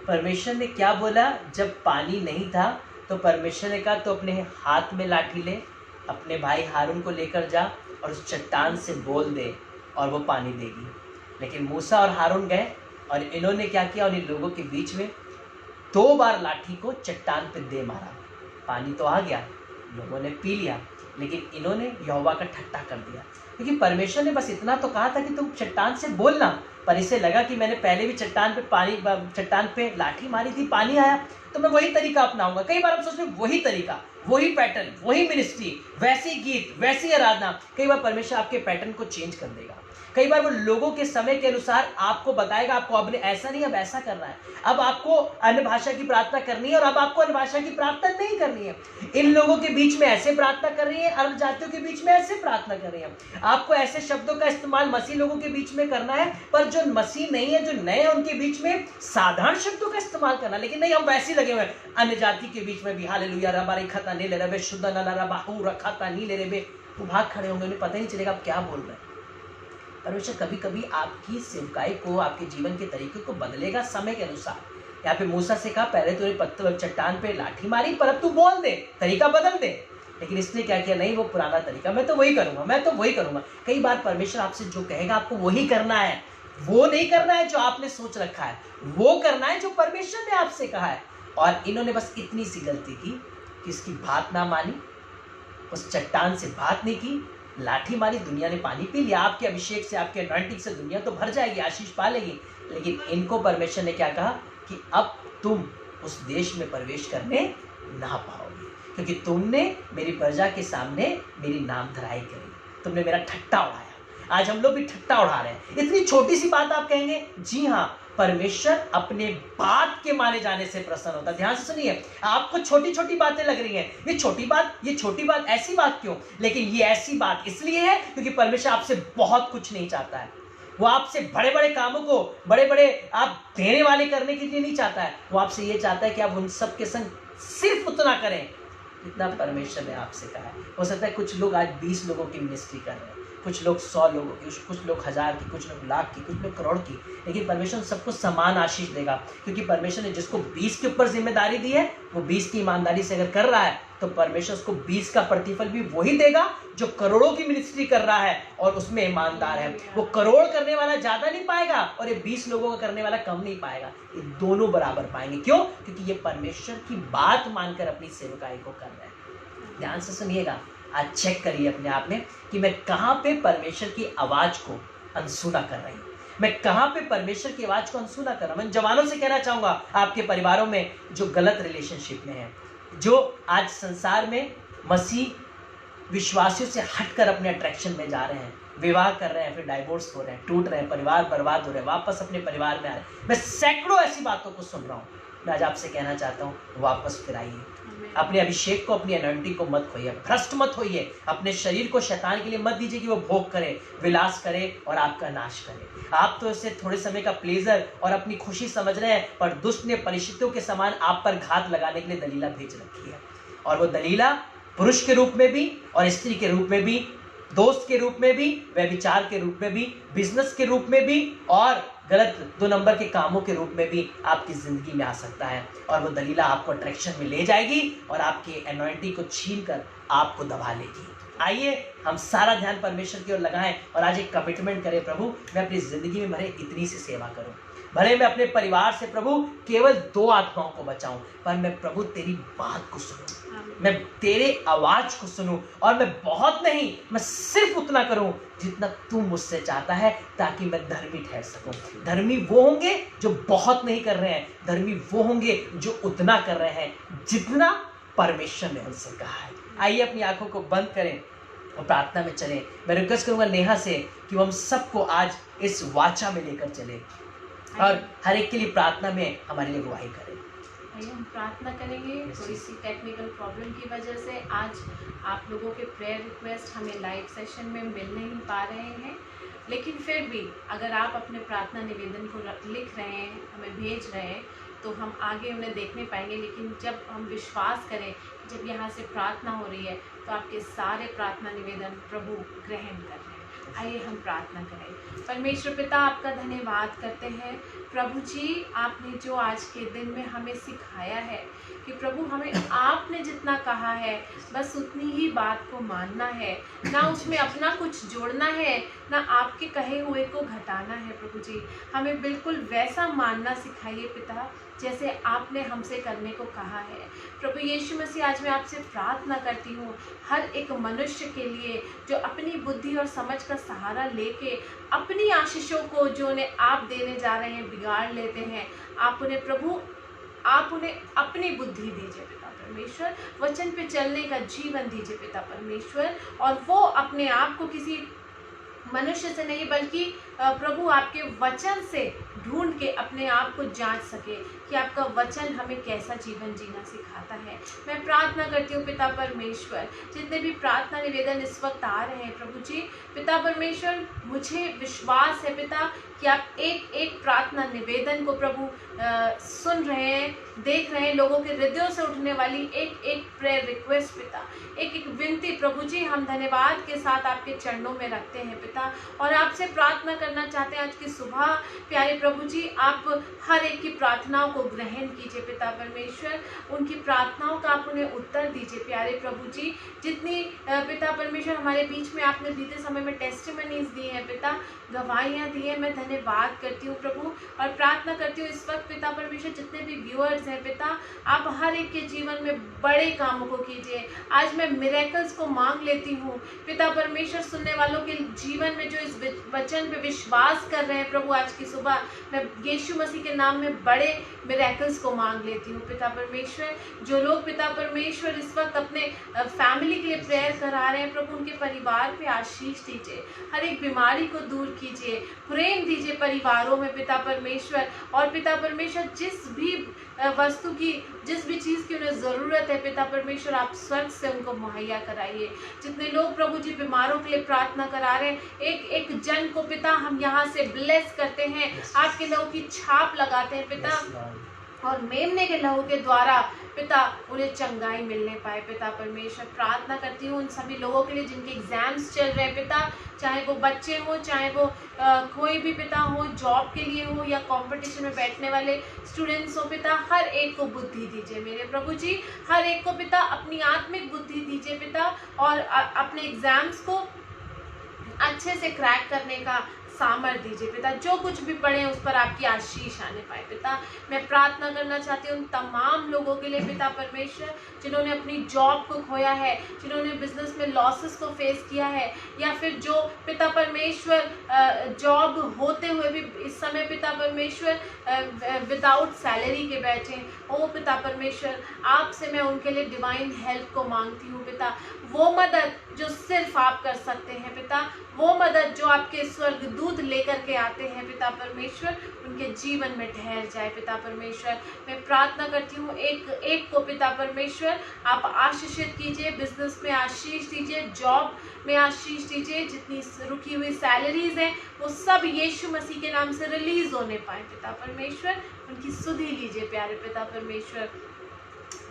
परमेश्वर ने क्या बोला। जब पानी नहीं था तो परमेश्वर ने कहा तो अपने हाथ में लाठी ले, अपने भाई हारून को लेकर जा और उस चट्टान से बोल दे और वो पानी देगी। लेकिन मूसा और हारून गए और इन्होंने क्या किया, उन लोगों के बीच में 2 बार लाठी को चट्टान पे दे मारा। पानी तो आ गया, लोगों ने पी लिया, लेकिन इन्होंने यहोवा का ठट्टा कर दिया। क्योंकि परमेश्वर ने बस इतना तो कहा था कि तुम चट्टान से बोलना, पर इसे लगा कि मैंने पहले भी चट्टान पे लाठी मारी थी, पानी आया, तो मैं वही तरीका अपनाऊंगा। कई बार हम सोचते हैं वही तरीका, वही पैटर्न, वही मिनिस्ट्री, वैसी गीत, वैसी आराधना। कई बार परमेश्वर आपके पैटर्न को चेंज कर देगा। कई बार वो लोगों के समय के अनुसार आपको बताएगा, आपको अब ऐसा नहीं, अब ऐसा करना है, अब आपको अन्य भाषा की प्रार्थना करनी है और अब आपको अन्य भाषा की प्रार्थना नहीं करनी है। इन लोगों के बीच में ऐसे प्रार्थना कर रही है, अन्य जातियों के बीच में ऐसे प्रार्थना कर रही है। आपको ऐसे शब्दों का इस्तेमाल मसीह लोगों के बीच में करना है, पर जो मसीह नहीं है, जो नए हैं, उनके बीच में साधारण शब्दों का इस्तेमाल करना। लेकिन नहीं, हम वैसे लगे हुए अन्य जाति के बीच में भी हालेलुया रबा रेखा नहीं ले रहे, शुद्ध न बाहू रखा नहीं ले रहे, वो भाग खड़े होंगे, उन्हें पता नहीं चलेगा आप क्या बोल रहे हैं। परमेश्वर कभी कभी आपकी सेवकाई को, आपके जीवन के तरीके को बदलेगा समय के अनुसार। यहाँ पे मूसा से कहा पहले तूने पत्थर चट्टान पे लाठी मारी, पर अब तू बोल दे, तरीका बदल दे। लेकिन इसने क्या किया, नहीं वो पुराना तरीका, मैं तो वही करूंगा, मैं तो वही करूंगा। कई बार परमेश्वर आपसे जो कहेगा आपको वही करना है, वो नहीं करना है जो आपने सोच रखा है, वो करना है जो परमेश्वर ने आपसे कहा है। और इन्होंने बस इतनी सी गलती की कि इसकी बात ना मानी, उस चट्टान से बात नहीं की लाठी मारी दुनिया ने पानी पी लिया। आपके अभिषेक से, आपके अनॉइंटिंग से दुनिया तो भर जाएगी, आशीष पा लेगी। लेकिन इनको परमेश्वर ने क्या कहा कि अब तुम उस देश में प्रवेश करने ना पाओगे, क्योंकि तुमने मेरी प्रजा के सामने मेरी नाम धराई करी, तुमने मेरा ठट्टा उड़ाया। आज हम लोग भी ठट्टा उड़ा रहे हैं। इतनी छोटी सी बात आप कहेंगे, जी हाँ, परमेश्वर अपने बात के माने जाने से प्रसन्न होता है। ध्यान से सुनिए, आपको छोटी छोटी बातें लग रही हैं, ये छोटी बात, ऐसी बात क्यों? लेकिन ये ऐसी बात इसलिए है क्योंकि परमेश्वर आपसे बहुत कुछ नहीं चाहता है। वो आपसे बड़े बड़े कामों को, बड़े बड़े आप देने वाले करने के लिए नहीं चाहता है। वो आपसे ये चाहता है कि आप उन सब के संग सिर्फ उतना करें जितना परमेश्वर ने आपसे कहा है। हो सकता है कुछ लोग आज 20 लोगों की मिनिस्ट्री कर रहे हैं, कुछ लोग 100 लोगों की, कुछ लोग 1000 की, कुछ लोग लाख की, कुछ लोग करोड़ की, लेकिन परमेश्वर सबको समान आशीष देगा, क्योंकि परमेश्वर ने जिसको 20 के ऊपर जिम्मेदारी दी है, वो 20 की ईमानदारी से अगर कर रहा है तो परमेश्वर उसको 20 का प्रतिफल भी वही देगा जो करोड़ों की मिनिस्ट्री कर रहा है और उसमें ईमानदार है। वो करोड़ करने वाला ज्यादा नहीं पाएगा और ये 20 लोगों का करने वाला कम नहीं पाएगा, ये दोनों बराबर पाएंगे। क्यों? क्योंकि ये परमेश्वर की बात मानकर अपनी सेवकाई को कर रहे हैं। ध्यान से सुनिएगा, आज चेक करिए अपने आप में कि मैं कहाँ पे परमेश्वर की आवाज को अनसुना कर रही हूँ, मैं कहाँ पे परमेश्वर की आवाज को अनसुना कर रहा हूँ। मैं जवानों से कहना चाहूंगा, आपके परिवारों में जो गलत रिलेशनशिप में है, जो आज संसार में मसीह विश्वासियों से हटकर अपने अट्रैक्शन में जा रहे हैं, विवाह कर रहे हैं, फिर डाइवोर्स हो रहे हैं, टूट रहे हैं, परिवार बर्बाद हो रहे हैं, वापस अपने परिवार में आ रहे हैं, मैं सैकड़ों ऐसी बातों को सुन रहा हूँ। मैं आज आपसे कहना चाहता हूँ, वापस फिर आइए, अपने अभिषेक को, अपनी अनॉइंटिंग को मत खोइए, भ्रष्ट मत होइए, अपने शरीर को शैतान के लिए मत दीजिए कि वो भोग करे, विलास करे और आपका नाश करे। आप तो इसे थोड़े समय का प्लेजर और अपनी खुशी समझ रहे हैं, पर दुष्ट ने परिचितों के समान आप पर घात लगाने के लिए दलीला भेज रखी है। और वो दलीला पुरुष के रूप में भी और स्त्री के रूप में भी, दोस्त के रूप में भी, व्यभिचार के रूप में भी, बिजनेस के रूप में भी और गलत 2 नंबर के कामों के रूप में भी आपकी जिंदगी में आ सकता है। और वो दलीला आपको अट्रैक्शन में ले जाएगी और आपके एनॉइंटिंग को छीन कर आपको दबा लेगी। आइए हम सारा ध्यान परमेश्वर की ओर लगाएं और आज एक कमिटमेंट करें, प्रभु मैं अपनी जिंदगी में भले इतनी सी सेवा करूं, भले मैं अपने परिवार से प्रभु केवल 2 आत्माओं को बचाऊं, पर मैं प्रभु तेरी बात को सुनूं, मैं तेरे आवाज को सुनूं और मैं बहुत नहीं, मैं सिर्फ उतना करूं जितना तू मुझसे चाहता है, ताकि मैं धर्मी ठहर सकूं। धर्मी वो होंगे जो बहुत नहीं कर रहे हैं, धर्मी वो होंगे जो उतना कर रहे हैं जितना परमेश्वर ने उनसे कहा है। आइए अपनी आंखों को बंद करें और प्रार्थना में चलें। मैं रिक्वेस्ट करूंगा नेहा से कि हम सबको आज इस वाचा में लेकर चले और हर एक के लिए प्रार्थना में हमारे लिए अगुवाई करें। आइए हम प्रार्थना करेंगे। थोड़ी सी टेक्निकल प्रॉब्लम की वजह से आज आप लोगों के प्रेयर रिक्वेस्ट हमें लाइव सेशन में मिल नहीं पा रहे हैं, लेकिन फिर भी अगर आप अपने प्रार्थना निवेदन को लिख रहे हैं, हमें भेज रहे हैं, तो हम आगे उन्हें देखने पाएंगे। लेकिन जब हम विश्वास करें, जब यहाँ से प्रार्थना हो रही है, तो आपके सारे प्रार्थना निवेदन प्रभु ग्रहण कर रहे हैं। आइए हम प्रार्थना करें। परमेश्वर पिता, आपका धन्यवाद करते हैं प्रभु जी, आपने जो आज के दिन में हमें सिखाया है कि प्रभु हमें आपने जितना कहा है बस उतनी ही बात को मानना है, ना उसमें अपना कुछ जोड़ना है, ना आपके कहे हुए को घटाना है। प्रभु जी हमें बिल्कुल वैसा मानना सिखाइए पिता जैसे आपने हमसे करने को कहा है। प्रभु यीशु मसीह, आज मैं आपसे प्रार्थना करती हूँ हर एक मनुष्य के लिए जो अपनी बुद्धि और समझ का सहारा लेके अपनी आशीषों को जो उन्हें आप देने जा रहे हैं बिगाड़ लेते हैं। आप उन्हें प्रभु, आप उन्हें अपनी बुद्धि दीजिए पिता परमेश्वर, वचन पे चलने का जीवन दीजिए पिता परमेश्वर, और वो अपने आप को किसी मनुष्य से नहीं बल्कि प्रभु आपके वचन से ढूंढ के अपने आप को जांच सके कि आपका वचन हमें कैसा जीवन जीना सिखाता है। मैं प्रार्थना करती हूँ पिता परमेश्वर, जितने भी प्रार्थना निवेदन इस वक्त आ रहे हैं प्रभु जी, पिता परमेश्वर मुझे विश्वास है पिता कि आप एक एक प्रार्थना निवेदन को प्रभु सुन रहे हैं, देख रहे हैं। लोगों के हृदयों से उठने वाली एक एक प्रेयर रिक्वेस्ट पिता, एक एक विनती प्रभु जी हम धन्यवाद के साथ आपके चरणों में रखते हैं पिता, और आपसे प्रार्थना करना चाहते हैं आज की सुबह। प्यारे प्रभु जी, आप हर एक की प्रार्थनाओं को ग्रहण कीजिए पिता परमेश्वर, उनकी प्रार्थनाओं का आप उन्हें उत्तर दीजिए प्यारे प्रभु जी। जितनी पिता परमेश्वर हमारे बीच में आपने बीते समय में टेस्टिमनीज दी हैं पिता, गवाहियाँ दी हैं, मैं धन्यवाद करती हूँ प्रभु और प्रार्थना करती हूँ इस वक्त पिता परमेश्वर जितने भी व्यूअर्स हैं पिता, आप हर एक के जीवन में बड़े कामों को कीजिए। आज मैं मिरेकल्स को मांग लेती हूँ पिता परमेश्वर, सुनने वालों के जीवन में जो इस वचन पे विश्वास कर रहे हैं प्रभु, आज की सुबह मैं यीशु मसीह के नाम में बड़े मिरेकल्स को मांग लेती हूँ पिता परमेश्वर। जो लोग पिता परमेश्वर इस वक्त अपने फैमिली के लिए प्रेयर करा रहे हैं प्रभु, उनके परिवार पे आशीष दीजिए, हर एक बीमारी को दूर कीजिए, प्रेम दीजिए परिवारों में पिता परमेश्वर। और पिता परमेश्वर जिस भी वस्तु की, जिस भी चीज़ की उन्हें ज़रूरत है पिता परमेश्वर, आप स्वर्ग से उनको मुहैया कराइए। जितने लोग प्रभु जी बीमारों के लिए प्रार्थना करा रहे हैं, एक एक जन को पिता हम यहाँ से ब्लेस करते हैं, आपके लहू की छाप लगाते हैं पिता, और मेमने के लहू के द्वारा पिता उन्हें चंगाई मिलने पाए पिता परमेश्वर। प्रार्थना करती हूँ उन सभी लोगों के लिए जिनके एग्जाम्स चल रहे हैं पिता, चाहे वो बच्चे हो, चाहे वो कोई भी पिता हो, जॉब के लिए हो या कंपटीशन में बैठने वाले स्टूडेंट्स हो पिता, हर एक को बुद्धि दीजिए मेरे प्रभु जी, हर एक को पिता अपनी आत्मिक बुद्धि दीजिए पिता, और अपने एग्जाम्स को अच्छे से क्रैक करने का सामर्थ दीजिए पिता। जो कुछ भी पढ़े उस पर आपकी आशीष आने पाए पिता। मैं प्रार्थना करना चाहती हूँ उन तमाम लोगों के लिए पिता परमेश्वर जिन्होंने अपनी जॉब को खोया है, जिन्होंने बिजनेस में लॉसेस को फेस किया है, या फिर जो पिता परमेश्वर जॉब होते हुए भी इस समय पिता परमेश्वर विदाउट सैलरी के बैठे। ओ पिता परमेश्वर, आपसे मैं उनके लिए डिवाइन हेल्प को मांगती हूँ पिता। वो मदद जो सिर्फ आप कर सकते हैं पिता, वो मदद जो आपके स्वर्गदूत लेकर के आते हैं पिता परमेश्वर, उनके जीवन में ठहर जाए पिता परमेश्वर। मैं प्रार्थना करती हूँ एक एक को पिता परमेश्वर आप आशीषित कीजिए, बिजनेस में आशीष दीजिए, जॉब में आशीष दीजिए, जितनी रुकी हुई सैलरीज हैं वो सब यीशु मसीह के नाम से रिलीज होने पाए पिता परमेश्वर। उनकी सुधि लीजिए प्यारे पिता परमेश्वर।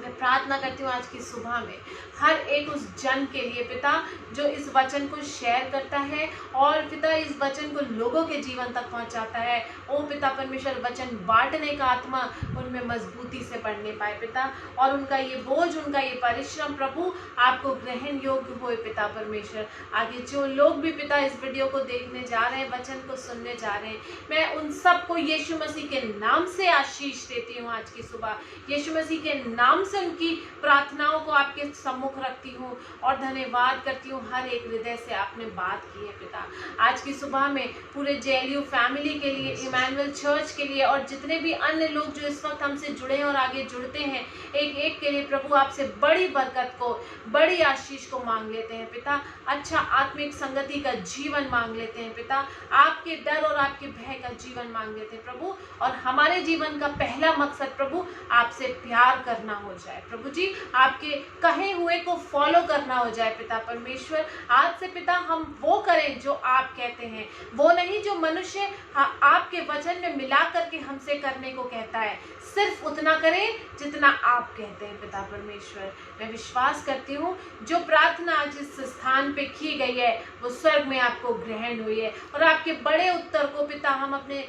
मैं प्रार्थना करती हूँ आज की सुबह में हर एक उस जन के लिए पिता जो इस वचन को शेयर करता है और पिता इस वचन को लोगों के जीवन तक पहुंचाता है। ओ पिता परमेश्वर, वचन बांटने का आत्मा उनमें मजबूती से बढ़ने पाए पिता, और उनका ये बोझ, उनका ये परिश्रम प्रभु आपको ग्रहण योग्य होए पिता परमेश्वर। आगे जो लोग भी पिता इस वीडियो को देखने जा रहे हैं, वचन को सुनने जा रहे हैं, मैं उन सबको यीशु मसीह के नाम से आशीष देती हूँ। आज की सुबह यीशु मसीह के नाम से उनकी प्रार्थनाओं को आपके सम्मुख रखती हूँ और धन्यवाद करती हूँ हर एक हृदय से आपने बात की है पिता। आज की सुबह में पूरे JLU फैमिली के लिए, इमैनुअल चर्च के लिए और जितने भी अन्य लोग जो इस वक्त हमसे जुड़े हैं और आगे जुड़ते हैं, एक एक के लिए प्रभु आपसे बड़ी बरकत को, बड़ी आशीष को मांग लेते हैं पिता। अच्छा आत्मिक संगति का जीवन मांग लेते हैं पिता, आपके डर और आपके भय का जीवन मांग लेते हैं प्रभु। और हमारे जीवन का पहला मकसद प्रभु आपसे प्यार करना हो जाए प्रभु जी, आपके कहे हुए को फॉलो करना हो जाए पिता परमेश्वर। आज से पिता हम वो करें जो आप कहते हैं, वो नहीं जो मनुष्य आपके वचन में मिला करके हमसे करने को कहता है। सिर्फ उतना करें जितना आप कहते हैं पिता परमेश्वर। मैं विश्वास करती हूँ जो प्रार्थना आज इस स्थान पे की गई है वो स्वर्ग में आपको ग्रहण हुई है, और आपके बड़े उत्तर को पिता हम अपने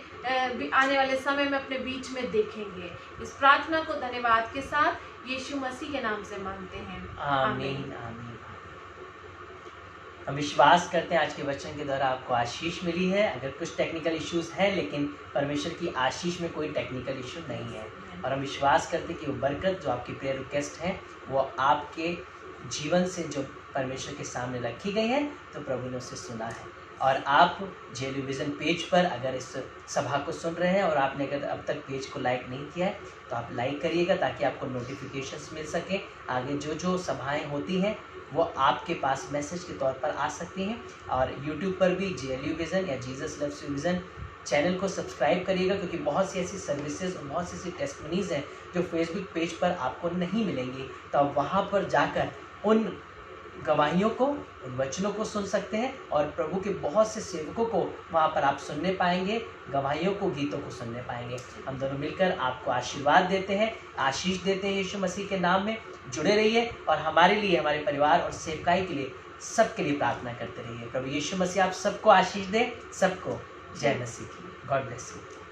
आने वाले समय में अपने बीच में देखेंगे। इस प्रार्थना को धन्यवाद के साथ यीशु मसीह के नाम से मांगते हैं, आमीन आमीन। हम विश्वास करते हैं आज के वचन के द्वारा आपको आशीष मिली है। अगर कुछ टेक्निकल इश्यूज हैं, लेकिन परमेश्वर की आशीष में कोई टेक्निकल इशू नहीं है, और हम विश्वास करते हैं कि वो बरकत जो आपकी प्रेयर रिक्वेस्ट है वो आपके जीवन से जो परमेश्वर के सामने रखी गई है, तो प्रभु ने उसे सुना है। और आप JLU विज़न पेज पर अगर इस सभा को सुन रहे हैं और आपने अगर अब तक पेज को लाइक नहीं किया है तो आप लाइक करिएगा, ताकि आपको नोटिफिकेशंस मिल सके। आगे जो जो सभाएं होती हैं वो आपके पास मैसेज के तौर पर आ सकती हैं। और YouTube पर भी JLU विज़न या Jesus loves you vision channel को सब्सक्राइब करिएगा, क्योंकि बहुत सी ऐसी सर्विसेज और बहुत सी ऐसी टेस्टमनीज हैं जो फेसबुक पेज पर आपको नहीं मिलेंगी। तो आप वहाँ पर जाकर उन गवाहियों को, उन वचनों को सुन सकते हैं, और प्रभु के बहुत से सेवकों को वहाँ पर आप सुनने पाएंगे, गवाहियों को, गीतों को सुनने पाएंगे। हम दोनों मिलकर आपको आशीर्वाद देते हैं, आशीष देते हैं यीशु मसीह के नाम में। जुड़े रहिए और हमारे लिए, हमारे परिवार और सेवकाई के लिए, सबके लिए प्रार्थना करते रहिए। प्रभु यीशु मसीह आप सबको आशीष दे, सबको जय मसीह की। God bless you.